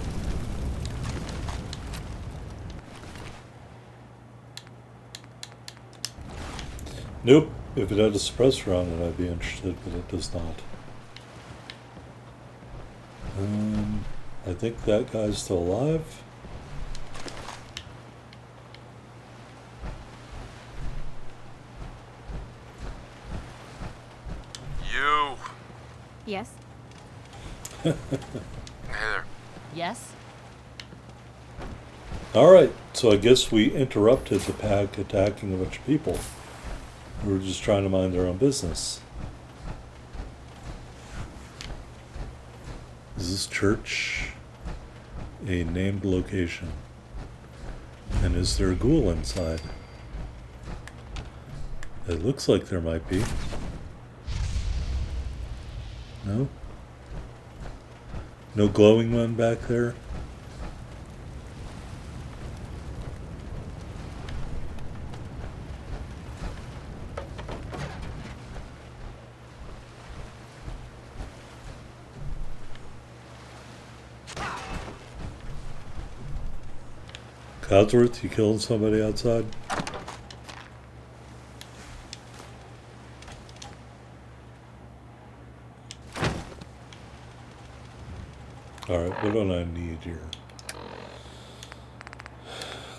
Nope. If it had a suppressor on it, I'd be interested, but it does not. I think that guy's still alive. You. Yes? Hey there. Yes? Alright, so I guess we interrupted the pack attacking a bunch of people who were just trying to mind their own business. Is this church a named location? And is there a ghoul inside? It looks like there might be. No? No glowing one back there? Codsworth, you killing somebody outside? Alright, what do I need here?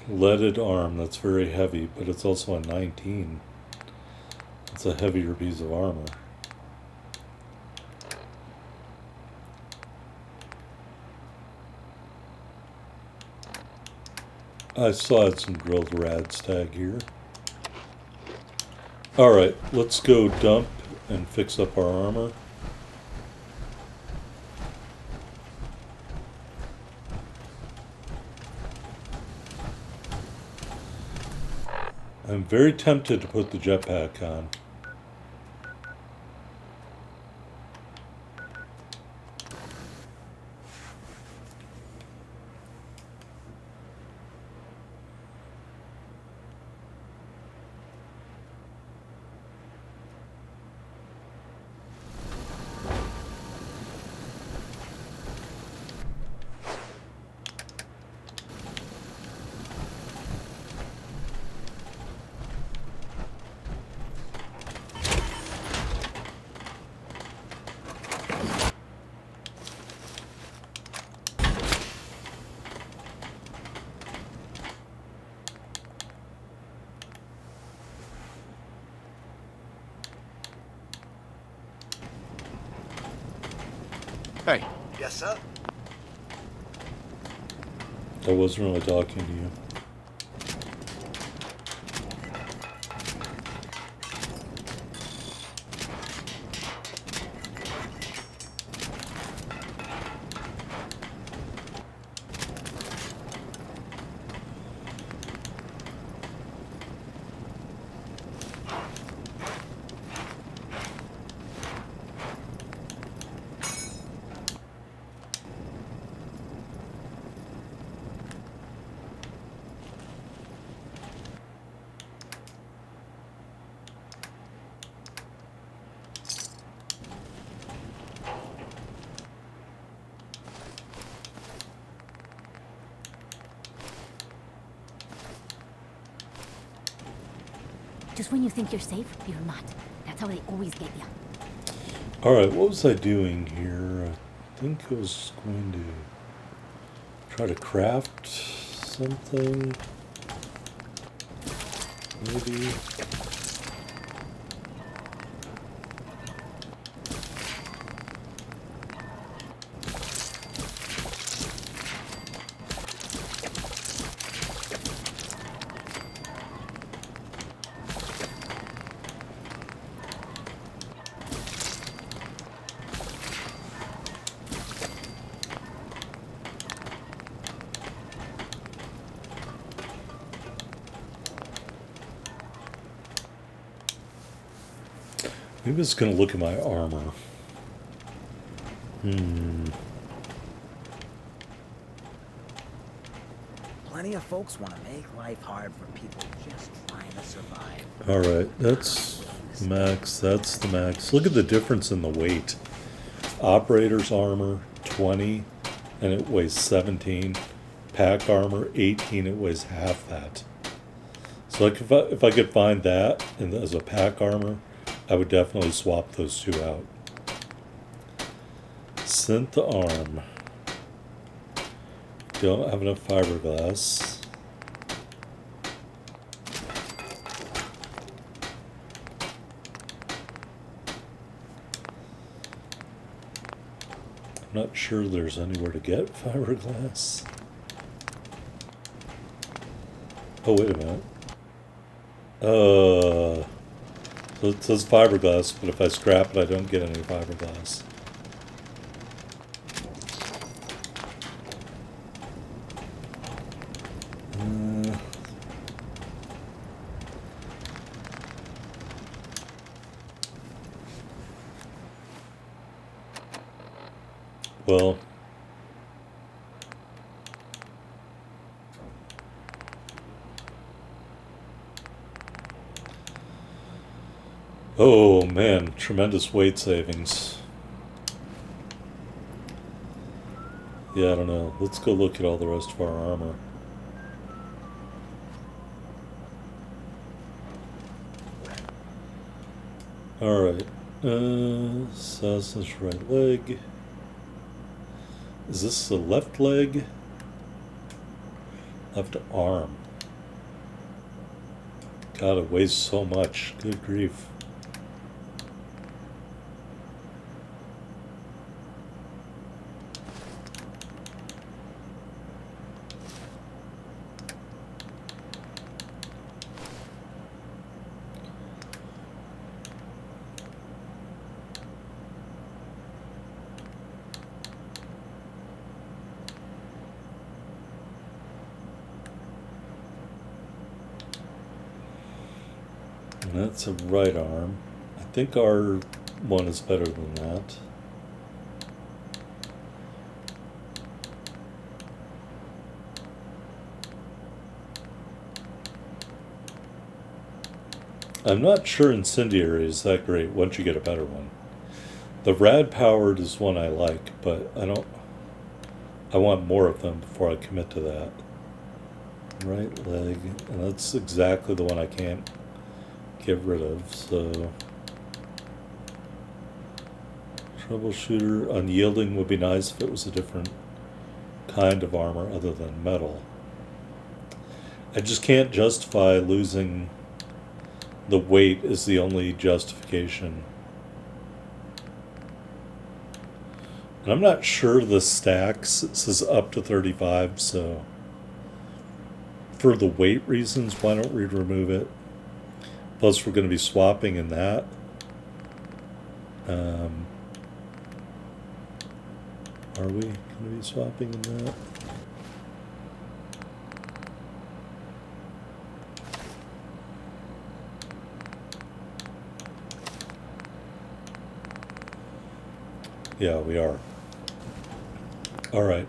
Leaded arm, that's very heavy, but it's also a 19. It's a heavier piece of armor. I still had some grilled rads tag here. Alright, let's go dump and fix up our armor. I'm very tempted to put the jetpack on. Hey. Yes, sir? I wasn't really talking to you. Just when you think you're safe, you're not. That's how they always get you. Alright, what was I doing here? I think I was going to try to craft something. Maybe. Maybe I'm just going to look at my armor. Plenty of folks want to make life hard for people just trying to survive. Alright, that's max. That's the max. Look at the difference in the weight. Operator's armor, 20, and it weighs 17. Pack armor, 18, it weighs half that. So like if I could find that and as a pack armor, I would definitely swap those two out. Synth arm. Don't have enough fiberglass. I'm not sure there's anywhere to get fiberglass. Oh, wait a minute. So it says fiberglass, but if I scrap it, I don't get any fiberglass. Well, oh man, tremendous weight savings. Yeah, I don't know. Let's go look at all the rest of our armor. Alright. Sausage right leg. Is this the left leg? Left arm. God, it weighs so much. Good grief. That's a right arm. I think our one is better than that. I'm not sure Incendiary is that great once you get a better one. The Rad Powered is one I like, but I want more of them before I commit to that. Right leg, and that's exactly the one I can't get rid of, so. Troubleshooter, unyielding would be nice if it was a different kind of armor other than metal. I just can't justify losing the weight is the only justification. And I'm not sure the stacks, it says up to 35, so for the weight reasons, why don't we remove it? Plus we're going to be swapping in that. Are we going to be swapping in that? Yeah, we are. All right.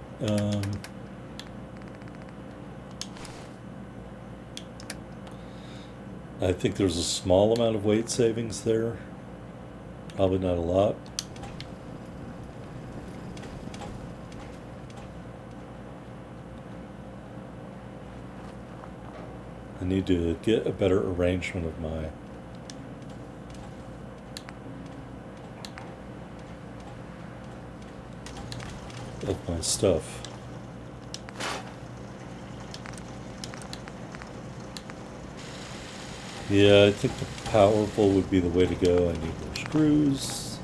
I think there's a small amount of weight savings there. Probably not a lot. I need to get a better arrangement of my stuff. Yeah, I think the powerful would be the way to go. I need more screws.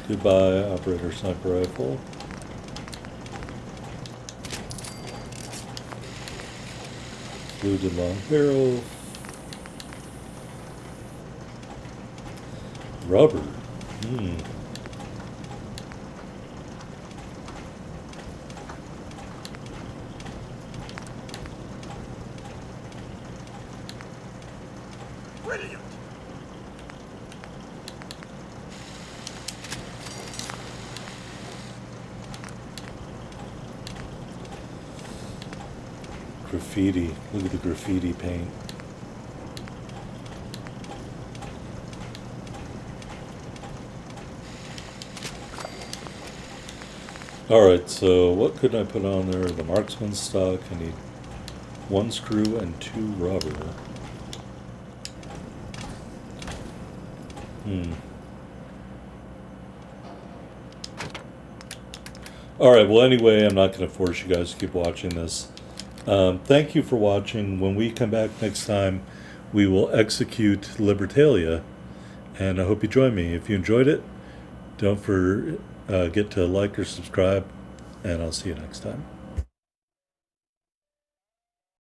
Goodbye, operator sniper rifle. Fluted long barrel. Rubber. Brilliant. Graffiti. Look at the graffiti paint. Alright, so what could I put on there? The marksman stock. I need 1 screw and 2 rubber. Alright, well anyway, I'm not going to force you guys to keep watching this. Thank you for watching. When we come back next time, we will execute Libertalia, and I hope you join me. If you enjoyed it, don't forget to like or subscribe, and I'll see you next time.